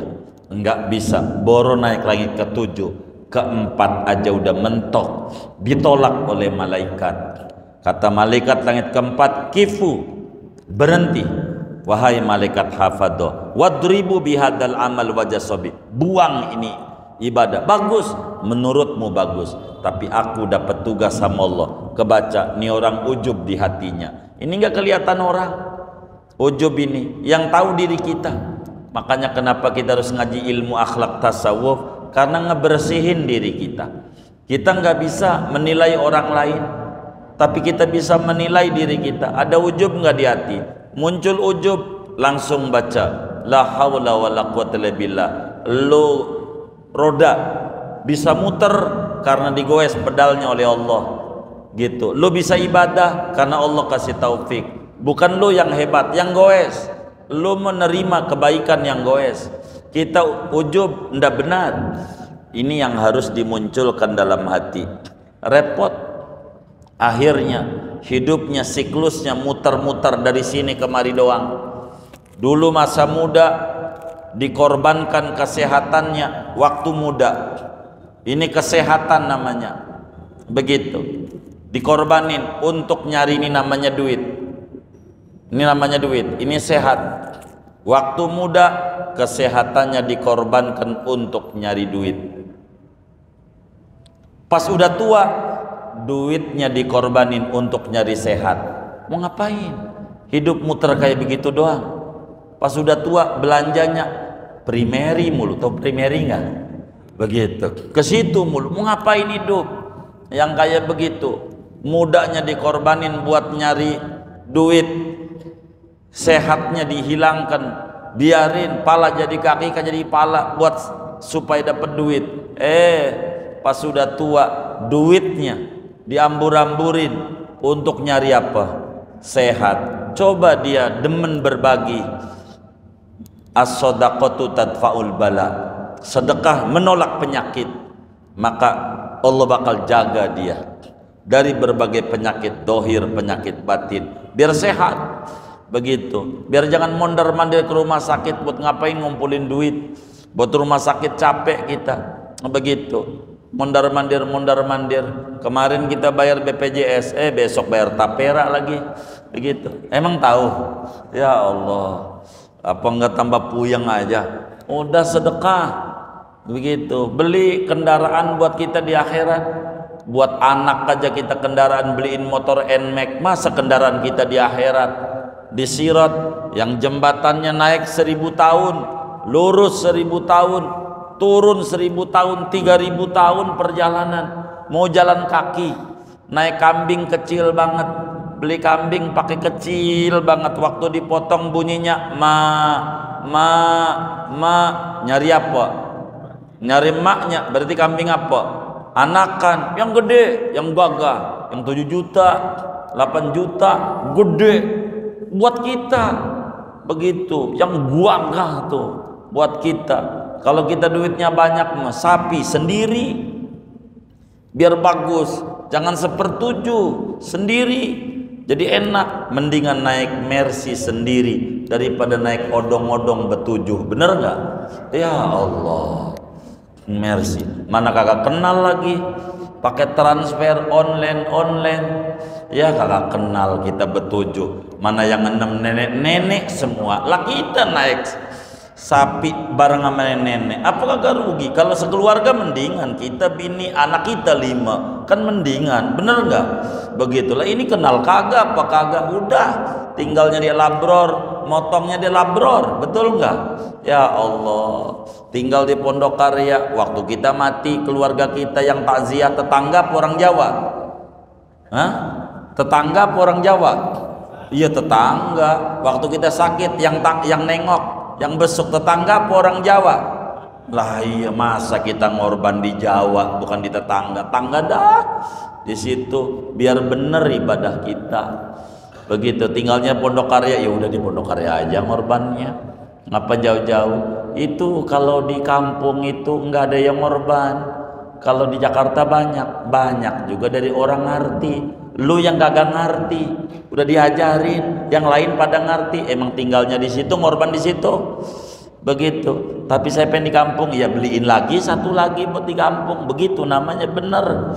enggak bisa, boro naik lagi ke 7, ke 4 aja udah mentok, ditolak oleh malaikat. Kata malaikat langit keempat, kifu, berhenti wahai malaikat hafadho, wadribu bihadal amal wajasobi, buang ini ibadah. Bagus, menurutmu bagus, tapi aku dapat tugas sama Allah. Kebaca, nih orang ujub di hatinya. Ini enggak kelihatan orang. Ujub ini yang tahu diri kita. Makanya kenapa kita harus ngaji ilmu akhlak tasawuf, karena ngebersihin diri kita. Kita nggak bisa menilai orang lain, tapi kita bisa menilai diri kita. Ada ujub nggak di hati? Muncul ujub, langsung baca la haula wala quwwata illa billah. Lo roda bisa muter karena digoes pedalnya oleh Allah, gitu. Lo bisa ibadah karena Allah kasih taufik. Bukan lo yang hebat, yang goes. Lo menerima kebaikan yang goes. Kita ujub ndak benar. Ini yang harus dimunculkan dalam hati. Repot. Akhirnya hidupnya, siklusnya muter-muter dari sini kemari doang. Dulu masa muda dikorbankan kesehatannya waktu muda. Ini kesehatan namanya. Begitu. Dikorbanin untuk nyari, ini namanya duit. Ini namanya duit, ini sehat. Waktu muda kesehatannya dikorbankan untuk nyari duit. Pas udah tua duitnya dikorbanin untuk nyari sehat. Mau ngapain? Hidup muter kayak begitu doang. Pas udah tua belanjanya primeri mulu. Tahu primeri nggak? Begitu. Ke situ mulu. Mau ngapain hidup yang kayak begitu? Mudanya dikorbanin buat nyari duit. Sehatnya dihilangkan, biarin pala jadi kaki, kan jadi pala buat supaya dapat duit. Pas sudah tua duitnya diambur-amburin untuk nyari apa? Sehat. Coba dia demen berbagi. As-shadaqatu tadfa'ul bala. Sedekah menolak penyakit, maka Allah bakal jaga dia dari berbagai penyakit dohir, penyakit batin, biar sehat. Begitu, biar jangan mondar-mandir ke rumah sakit buat ngapain ngumpulin duit, buat rumah sakit capek kita. Begitu, mondar-mandir. Kemarin kita bayar BPJS, besok bayar tapera lagi. Begitu, emang tahu? Ya Allah, apa enggak tambah puyeng aja? Udah sedekah. Begitu, beli kendaraan buat kita di akhirat. Buat anak aja kita kendaraan, beliin motor NMAX, masa kendaraan kita di akhirat? Di Sirat yang jembatannya naik 1000 tahun, lurus 1000 tahun, turun 1000 tahun, 3000 tahun perjalanan. Mau jalan kaki, naik kambing kecil banget, beli kambing pakai kecil banget, waktu dipotong bunyinya ma, nyari apa? Nyari maknya, berarti kambing apa? Anakan, yang gede, yang gagah, yang 7 juta, 8 juta, gede buat kita. Begitu, yang gagah tuh buat kita. Kalau kita duitnya banyak mah sapi sendiri biar bagus, jangan 1/7 sendiri. Jadi enak, mendingan naik Mercy sendiri daripada naik odong-odong ber-7. Bener nggak? Ya Allah, Mercy mana kagak kenal lagi, pakai transfer online, ya kagak kenal kita ber-7. Mana yang 6 nenek-nenek semua, lah kita naik sapi bareng sama nenek, apa kagak rugi? Kalau sekeluarga mendingan kita bini anak kita 5, kan mendingan, bener nggak? Begitulah, ini kenal kagak apa kagak, udah tinggalnya dia labror, motongnya dia labror, betul nggak? Ya Allah, tinggal di Pondok Karya, waktu kita mati keluarga kita yang takziah tetangga orang Jawa, hah? Tetangga orang Jawa? Iya tetangga. Waktu kita sakit yang nengok, yang besuk tetangga orang Jawa. Lah iya, masa kita ngorban di Jawa bukan di tetangga? Tangga dah di situ biar bener ibadah kita. Begitu, tinggalnya Pondok Karya, ya udah di Pondok Karya aja ngorbannya. Ngapa jauh-jauh? Itu kalau di kampung itu nggak ada yang ngorban. Kalau di Jakarta banyak juga dari orang ngerti. Lu yang kagak ngerti, udah diajarin, yang lain pada ngerti, emang tinggalnya di situ, ngorban di situ. Begitu. Tapi saya pengen di kampung, ya beliin lagi satu lagi buat di kampung. Begitu namanya bener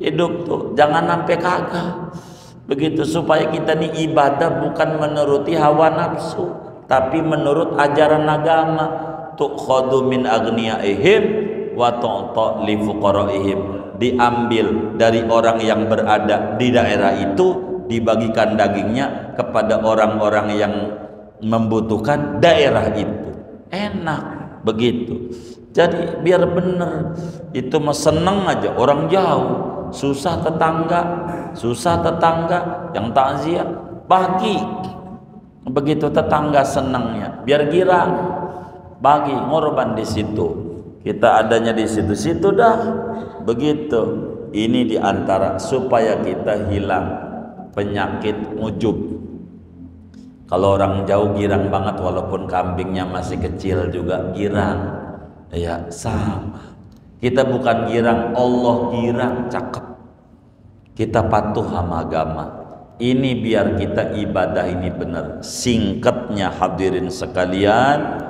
hidup tuh, jangan sampai kagak. Begitu, supaya kita nih ibadah bukan menuruti hawa nafsu, tapi menurut ajaran agama. Tukhadu min agniyaihim wa tu'ta li fuqaraihim. Diambil dari orang yang berada di daerah itu, dibagikan dagingnya kepada orang-orang yang membutuhkan daerah itu. Enak begitu. Jadi biar bener itu mah, seneng aja orang jauh, susah tetangga yang takziah bagi. Begitu tetangga senangnya, biar girang, bagi, ngorban di situ. Kita adanya di situ-situ dah. Begitu. Ini diantara supaya kita hilang penyakit ujub. Kalau orang jauh girang banget, walaupun kambingnya masih kecil juga girang. Ya sama. Kita bukan girang, Allah girang, cakep. Kita patuh sama agama. Ini biar kita ibadah ini benar. Singkatnya hadirin sekalian,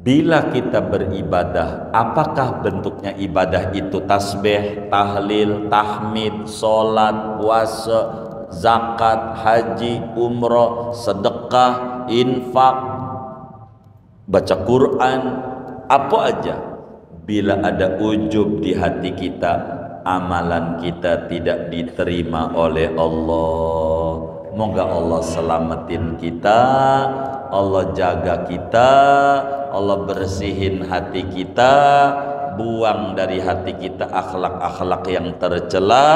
bila kita beribadah, apakah bentuknya ibadah itu? Tasbih, tahlil, tahmid, sholat, puasa, zakat, haji, umroh, sedekah, infak, baca Quran, apa aja. Bila ada ujub di hati kita, amalan kita tidak diterima oleh Allah. Moga Allah selamatin kita, Allah jaga kita, Allah bersihin hati kita, buang dari hati kita akhlak-akhlak yang tercela,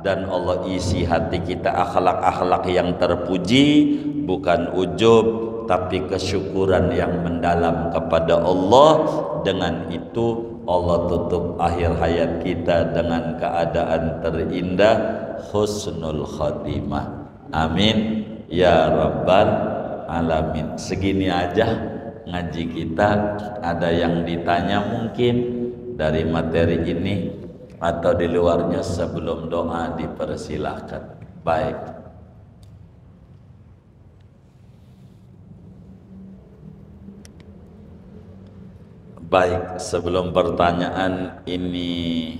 dan Allah isi hati kita akhlak-akhlak yang terpuji, bukan ujub tapi kesyukuran yang mendalam kepada Allah. Dengan itu Allah tutup akhir hayat kita dengan keadaan terindah, husnul khatimah. Amin ya rabbal alamin. Segini aja ngaji kita. Ada yang ditanya mungkin dari materi ini atau di luarnya? Sebelum doa dipersilahkan. Baik. Baik, sebelum pertanyaan ini,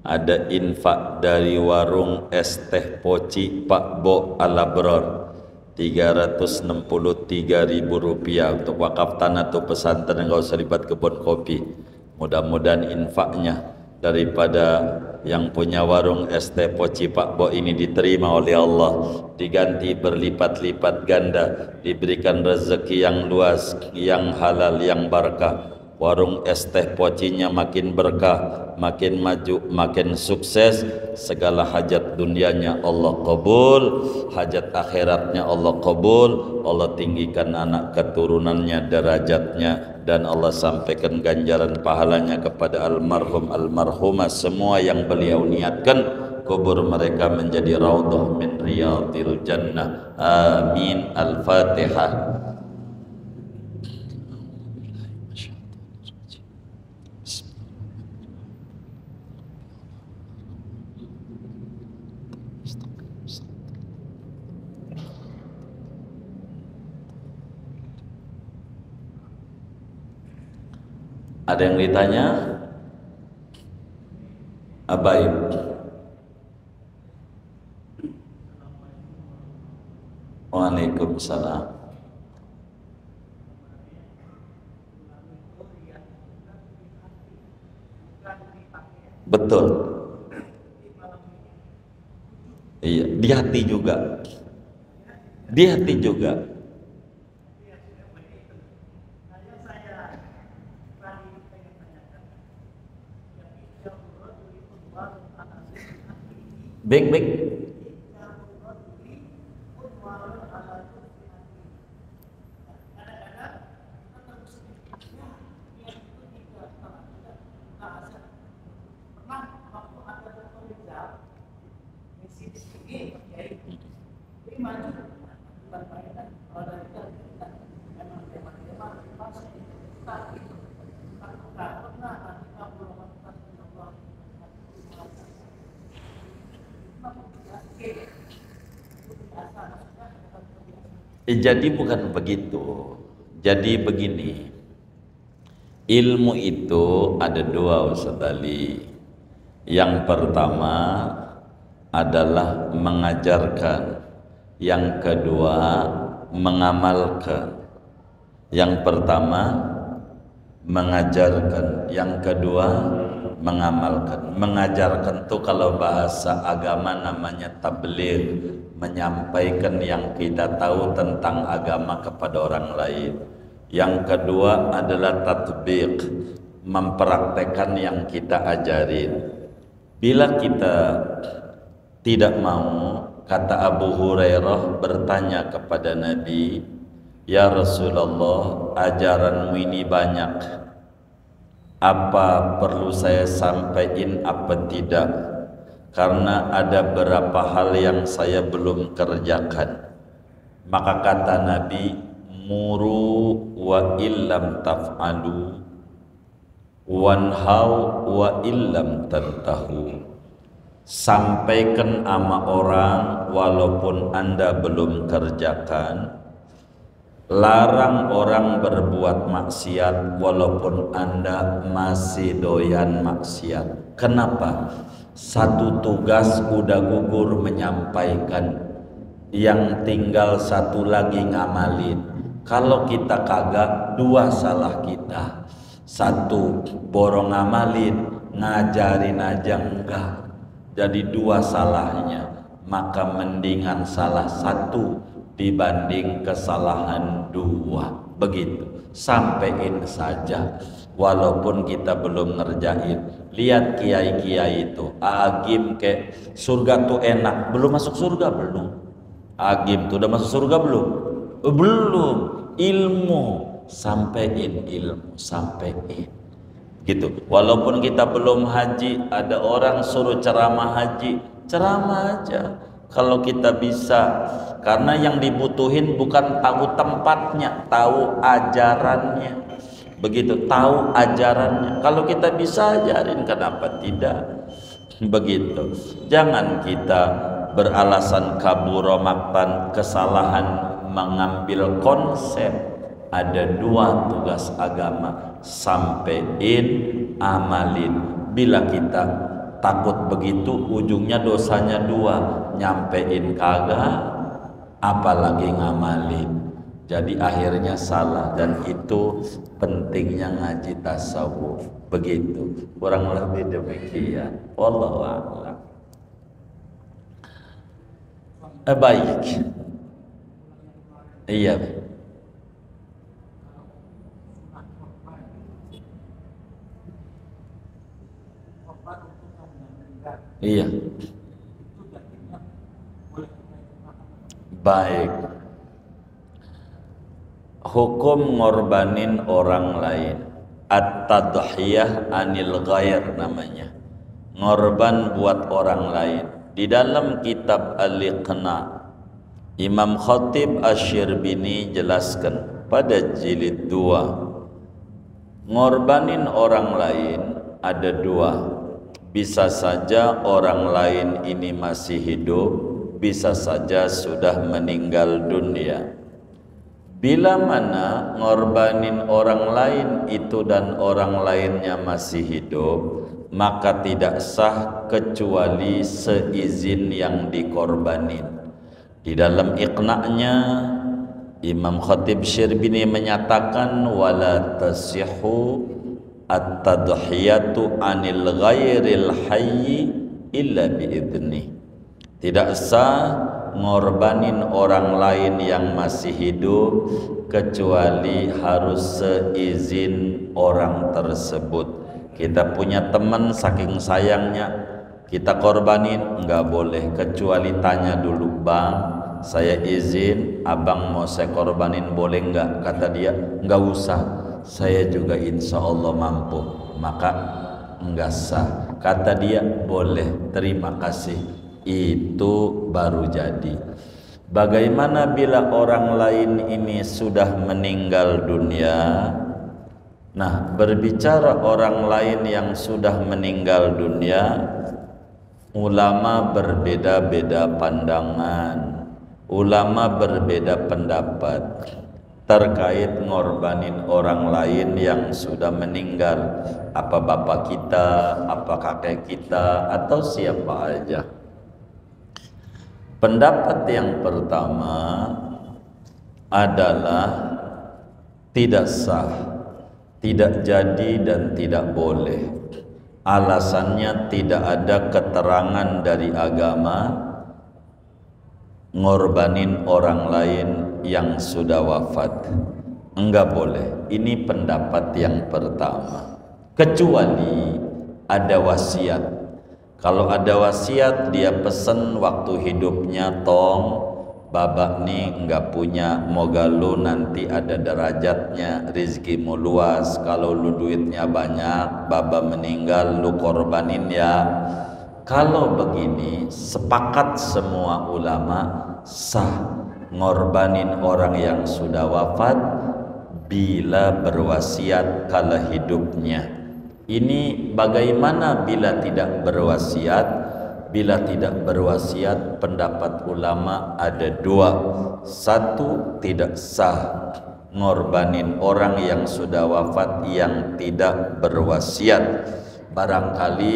ada infak dari warung es teh poci Pak Bo Alabror, Rp363.000 untuk wakaf tanah atau pesantren, enggak usah libat kebun kopi. Mudah-mudahan infaknya daripada yang punya warung es teh poci Pak Bo ini diterima oleh Allah, diganti berlipat-lipat ganda, diberikan rezeki yang luas, yang halal, yang barakah. Warung es teh pocinya makin berkah, makin maju, makin sukses. Segala hajat dunianya Allah kabul, hajat akhiratnya Allah kabul. Allah tinggikan anak keturunannya derajatnya, dan Allah sampaikan ganjaran pahalanya kepada almarhum almarhumah semua yang beliau niatkan. Kubur mereka menjadi raudhah min riyadil jannah. Amin. Al-Fatihah. Ada yang ditanya? Baik. Waalaikumsalam. Betul. Iya, di hati juga. Di hati juga. Baik-baik. Jadi bukan begitu. Jadi begini, ilmu itu ada dua, Ustaz Ali. Yang pertama adalah mengajarkan, yang kedua mengamalkan. Yang pertama mengajarkan, yang kedua mengamalkan. Mengajarkan itu kalau bahasa agama namanya tabligh, menyampaikan yang kita tahu tentang agama kepada orang lain. Yang kedua adalah tatbiq, mempraktekkan yang kita ajarin. Bila kita tidak mau, kata Abu Hurairah bertanya kepada Nabi, "Ya Rasulullah, ajaranmu ini banyak, apa perlu saya sampaikan apa tidak? Karena ada beberapa hal yang saya belum kerjakan." Maka kata Nabi, "Muru wa illam taf'alu, wanhau wa illam tantahu." Sampaikan ama orang walaupun Anda belum kerjakan, larang orang berbuat maksiat walaupun Anda masih doyan maksiat. Kenapa? Satu tugas udah gugur menyampaikan, yang tinggal satu lagi ngamalin. Kalau kita kagak, dua salah kita. Satu borong ngamalin, ngajarin aja enggak. Jadi dua salahnya. Maka mendingan salah satu dibanding kesalahan dua. Begitu. Sampaikan saja walaupun kita belum ngerjain. Lihat kiai-kiai itu, agim ke surga tuh enak, belum masuk surga belum. Agim tuh udah masuk surga belum? Belum. Ilmu, sampein ilmu, sampein. gitu. Walaupun kita belum haji, ada orang suruh ceramah haji, ceramah aja kalau kita bisa, karena yang dibutuhin bukan tahu tempatnya, tahu ajarannya. Begitu, tahu ajarannya. Kalau kita bisa ajarin, kenapa tidak? Begitu. Jangan kita beralasan kaburamaktan, kesalahan mengambil konsep. Ada dua tugas agama, sampein, amalin. Bila kita takut begitu, ujungnya dosanya dua, nyampein kagak, apalagi ngamalin. Jadi akhirnya salah, dan itu pentingnya ngaji tasawuf. Begitu, kurang lebih demikian. Wallahu a'lam. Baik. Iya. Iya. Baik. Hukum ngorbanin orang lain, at-tadhiyah anil ghair namanya. Ngorban buat orang lain. Di dalam kitab Al-Iqna, Imam Khatib Asy-Syirbini jelaskan pada jilid 2, ngorbanin orang lain ada dua. Bisa saja orang lain ini masih hidup, bisa saja sudah meninggal dunia. Bila mana ngorbanin orang lain itu dan orang lainnya masih hidup, maka tidak sah kecuali seizin yang dikorbanin. Di dalam Iqna'nya, Imam Khatib Syirbini menyatakan wala tasihhu at-tadhiyatu anil ghairil hayyi illa biidnih. Tidak sah ngorbanin orang lain yang masih hidup kecuali harus seizin orang tersebut. Kita punya teman, saking sayangnya kita korbanin, enggak boleh kecuali tanya dulu, bang, saya izin, abang mau saya korbanin boleh enggak? Kata dia, enggak usah, saya juga insya Allah mampu. Maka enggak sah. Kata dia, boleh, terima kasih. Itu baru jadi. Bagaimana bila orang lain ini sudah meninggal dunia? Nah, berbicara orang lain yang sudah meninggal dunia, ulama berbeda-beda pandangan, ulama berbeda pendapat terkait ngorbanin orang lain yang sudah meninggal. Apa bapak kita, apa kakek kita, atau siapa aja. Pendapat yang pertama adalah tidak sah, tidak jadi dan tidak boleh. Alasannya tidak ada keterangan dari agama ngorbanin orang lain yang sudah wafat. Enggak boleh. Ini pendapat yang pertama. Kecuali ada wasiat. Kalau ada wasiat, dia pesen waktu hidupnya, tong babak nih enggak punya, moga lu nanti ada derajatnya, rizkimu luas, kalau lu duitnya banyak, baba meninggal lu korbanin ya. Kalau begini, sepakat semua ulama sah ngorbanin orang yang sudah wafat bila berwasiat kala hidupnya. Ini bagaimana bila tidak berwasiat? Bila tidak berwasiat, pendapat ulama ada dua. Satu, tidak sah ngorbanin orang yang sudah wafat yang tidak berwasiat. Barangkali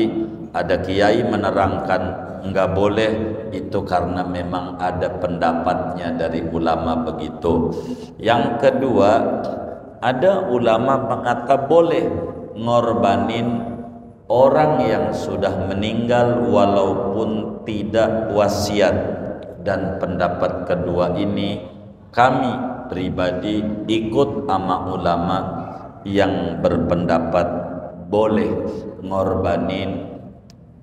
ada kiai menerangkan enggak boleh, itu karena memang ada pendapatnya dari ulama begitu. Yang kedua, ada ulama mengata boleh ngorbanin orang yang sudah meninggal walaupun tidak wasiat. Dan pendapat kedua ini kami pribadi ikut sama ulama yang berpendapat boleh ngorbanin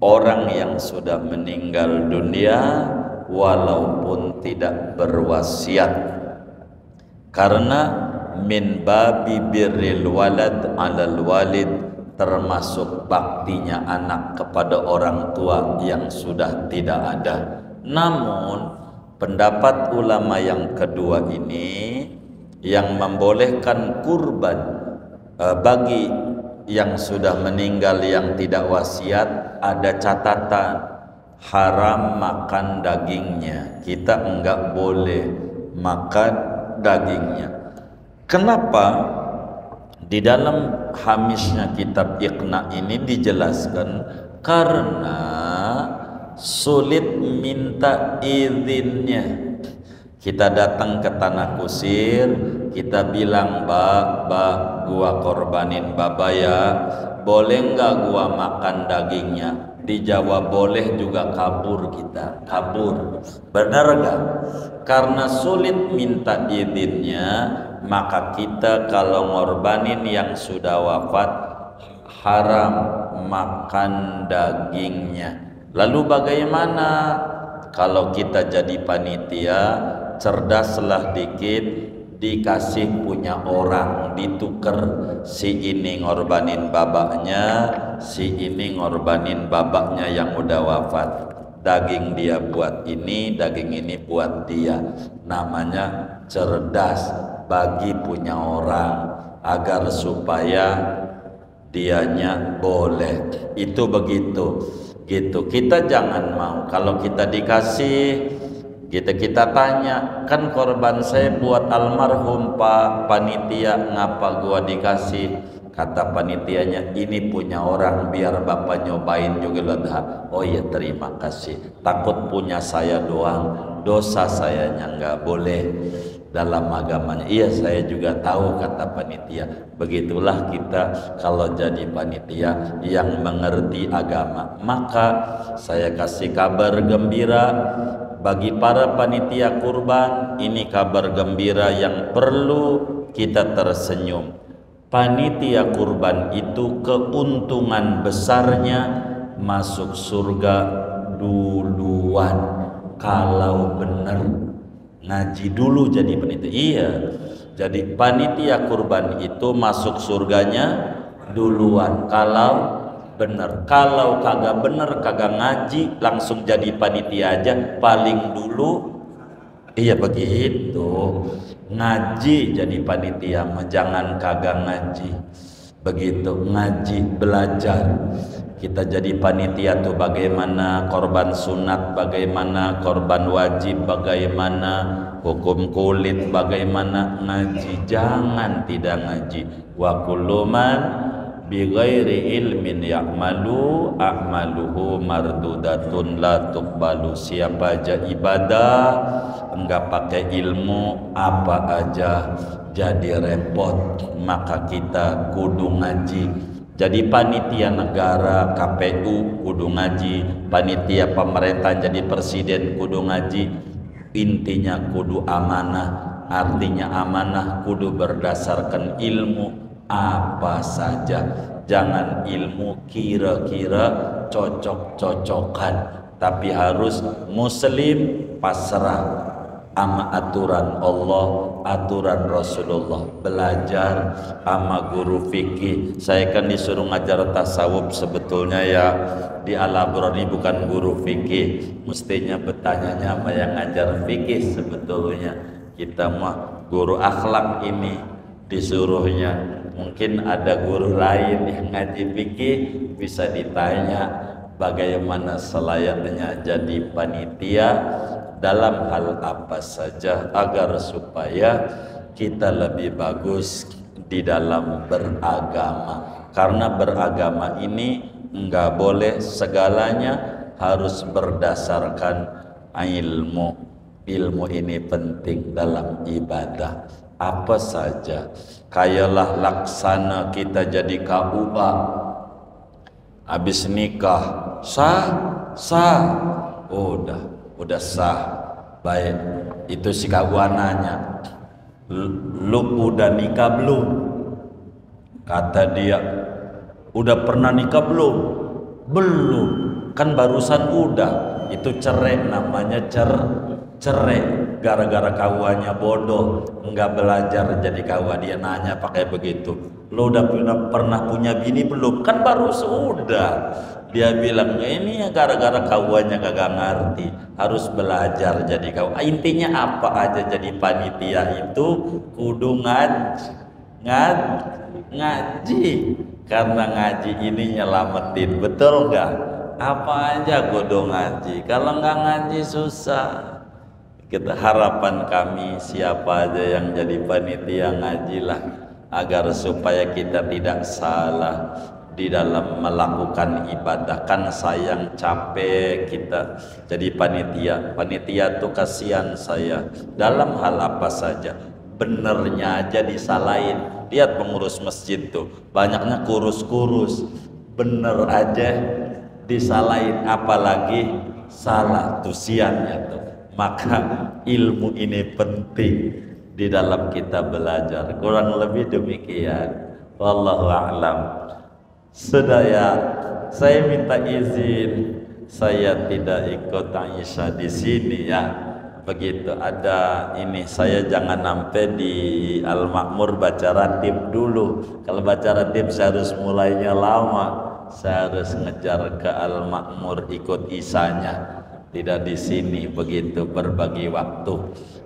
orang yang sudah meninggal dunia walaupun tidak berwasiat, karena min babi birril walad alal walid termasuk baktinya anak kepada orang tua yang sudah tidak ada. Namun pendapat ulama yang kedua ini yang membolehkan kurban bagi yang sudah meninggal yang tidak wasiat, ada catatan, haram makan dagingnya. Kita enggak boleh makan dagingnya. Kenapa? Di dalam hamisnya kitab Iqna ini dijelaskan karena sulit minta izinnya. Kita datang ke tanah kusir, kita bilang, "Mbak, gua korbanin baba ya, boleh nggak gua makan dagingnya?" Dijawab boleh juga, kabur kita, kabur. Benar nggak? Karena sulit minta izinnya, maka kita kalau ngorbanin yang sudah wafat haram makan dagingnya. Lalu bagaimana kalau kita jadi panitia? Cerdaslah dikit, dikasih punya orang, ditukar, si ini ngorbanin babaknya, si ini ngorbanin babaknya yang udah wafat. Daging dia buat ini, daging ini buat dia. Namanya cerdas, bagi punya orang agar supaya dianya boleh. Itu begitu gitu. Kita jangan mau kalau kita dikasih, kita tanya, kan korban saya buat almarhum Pak panitia, ngapa gua dikasih? Kata panitianya, ini punya orang biar bapak nyobain juga ledha. Oh iya, terima kasih. Takut punya saya doang, dosa sayanya nggak boleh dalam agamanya. Iya, saya juga tahu, kata panitia. Begitulah kita kalau jadi panitia yang mengerti agama. Maka saya kasih kabar gembira bagi para panitia kurban. Ini kabar gembira yang perlu kita tersenyum. Panitia kurban itu keuntungan besarnya masuk surga duluan kalau benar ngaji dulu jadi panitia. Iya, jadi panitia kurban itu masuk surganya duluan kalau benar. Kalau kagak bener, kagak ngaji, langsung jadi panitia aja paling dulu. Iya begitu, ngaji jadi panitia, jangan kagak ngaji. Begitu, ngaji, belajar. Kita jadi panitia tuh bagaimana korban sunat, bagaimana korban wajib, bagaimana hukum kulit, bagaimana ngaji. Jangan tidak ngaji. Wa kullu man bighairi ilmin ya'malu a'maluhu mardudatun la tuqbalu. Siapa aja ibadah enggak pakai ilmu, apa aja jadi repot. Maka kita kudu ngaji. Jadi panitia negara KPU kudu ngaji, panitia pemerintah jadi presiden kudu ngaji. Intinya kudu amanah. Artinya amanah kudu berdasarkan ilmu apa saja, jangan ilmu kira-kira cocok-cocokan, tapi harus muslim pasrah sama aturan Allah, aturan Rasulullah. Belajar sama guru fikih. Saya kan disuruh ngajar tasawuf, sebetulnya ya di Al-Abrani bukan guru fikih, mestinya bertanya sama yang ngajar fikih. Sebetulnya kita mah guru akhlak ini disuruhnya. Mungkin ada guru lain yang ngaji fikih, bisa ditanya bagaimana selayaknya jadi panitia dalam hal apa saja agar supaya kita lebih bagus di dalam beragama. Karena beragama ini enggak boleh segalanya harus berdasarkan ilmu. Ilmu ini penting dalam ibadah. Apa saja, kayalah laksana kita jadi KUA, habis nikah sah, udah sah, baik. Itu si KUA nanya, lu udah nikah belum? Kata dia, udah pernah nikah belum? Belum, kan barusan udah. Itu cerai, namanya cerai. Gara-gara KUA-nya bodoh, enggak belajar jadi KUA. Dia nanya pakai begitu, Lo udah pernah punya bini belum? Kan baru sudah. Dia bilang, ini ya gara-gara kawannya kagak ngerti, harus belajar jadi kawan. Intinya apa aja jadi panitia itu kudu ngaji. Karena ngaji ini nyelamatin, betul nggak? Apa aja kudu ngaji. Kalau nggak ngaji susah. Kita harapan kami siapa aja yang jadi panitia ngajilah, agar supaya kita tidak salah di dalam melakukan ibadah. Kan sayang capek kita jadi panitia tuh kasihan saya dalam hal apa saja, benernya aja disalahin. Lihat pengurus masjid tuh banyaknya kurus bener aja disalahin, apalagi salah tuh siannya tuh. Maka ilmu ini penting di dalam kita belajar. Kurang lebih demikian. Wallahu a'lam. Saya minta izin, saya tidak ikut Aisyah di sini ya. Begitu ada ini, saya jangan sampai di Al-Makmur baca ratib dulu. Kalau baca ratib saya harus mulainya lama. Saya harus ngejar ke Al-Makmur ikut isanya. Tidak di sini, begitu berbagi waktu.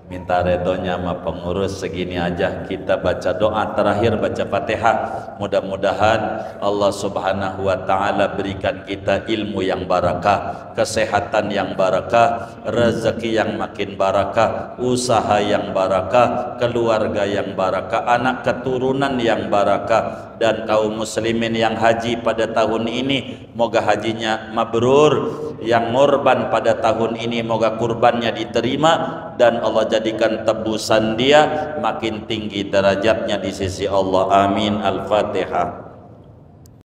Minta redonya sama pengurus, segini aja. Kita baca doa terakhir, baca Fatihah. Mudah-mudahan Allah Subhanahu wa ta'ala berikan kita ilmu yang barakah, kesehatan yang barakah, rezeki yang makin barakah, usaha yang barakah, keluarga yang barakah, anak keturunan yang barakah. Dan kaum muslimin yang haji pada tahun ini, moga hajinya mabrur. Yang ngorban pada tahun ini, moga kurbannya diterima dan Allah jadikan tebusan dia makin tinggi derajatnya di sisi Allah. Amin. Al-Fatihah.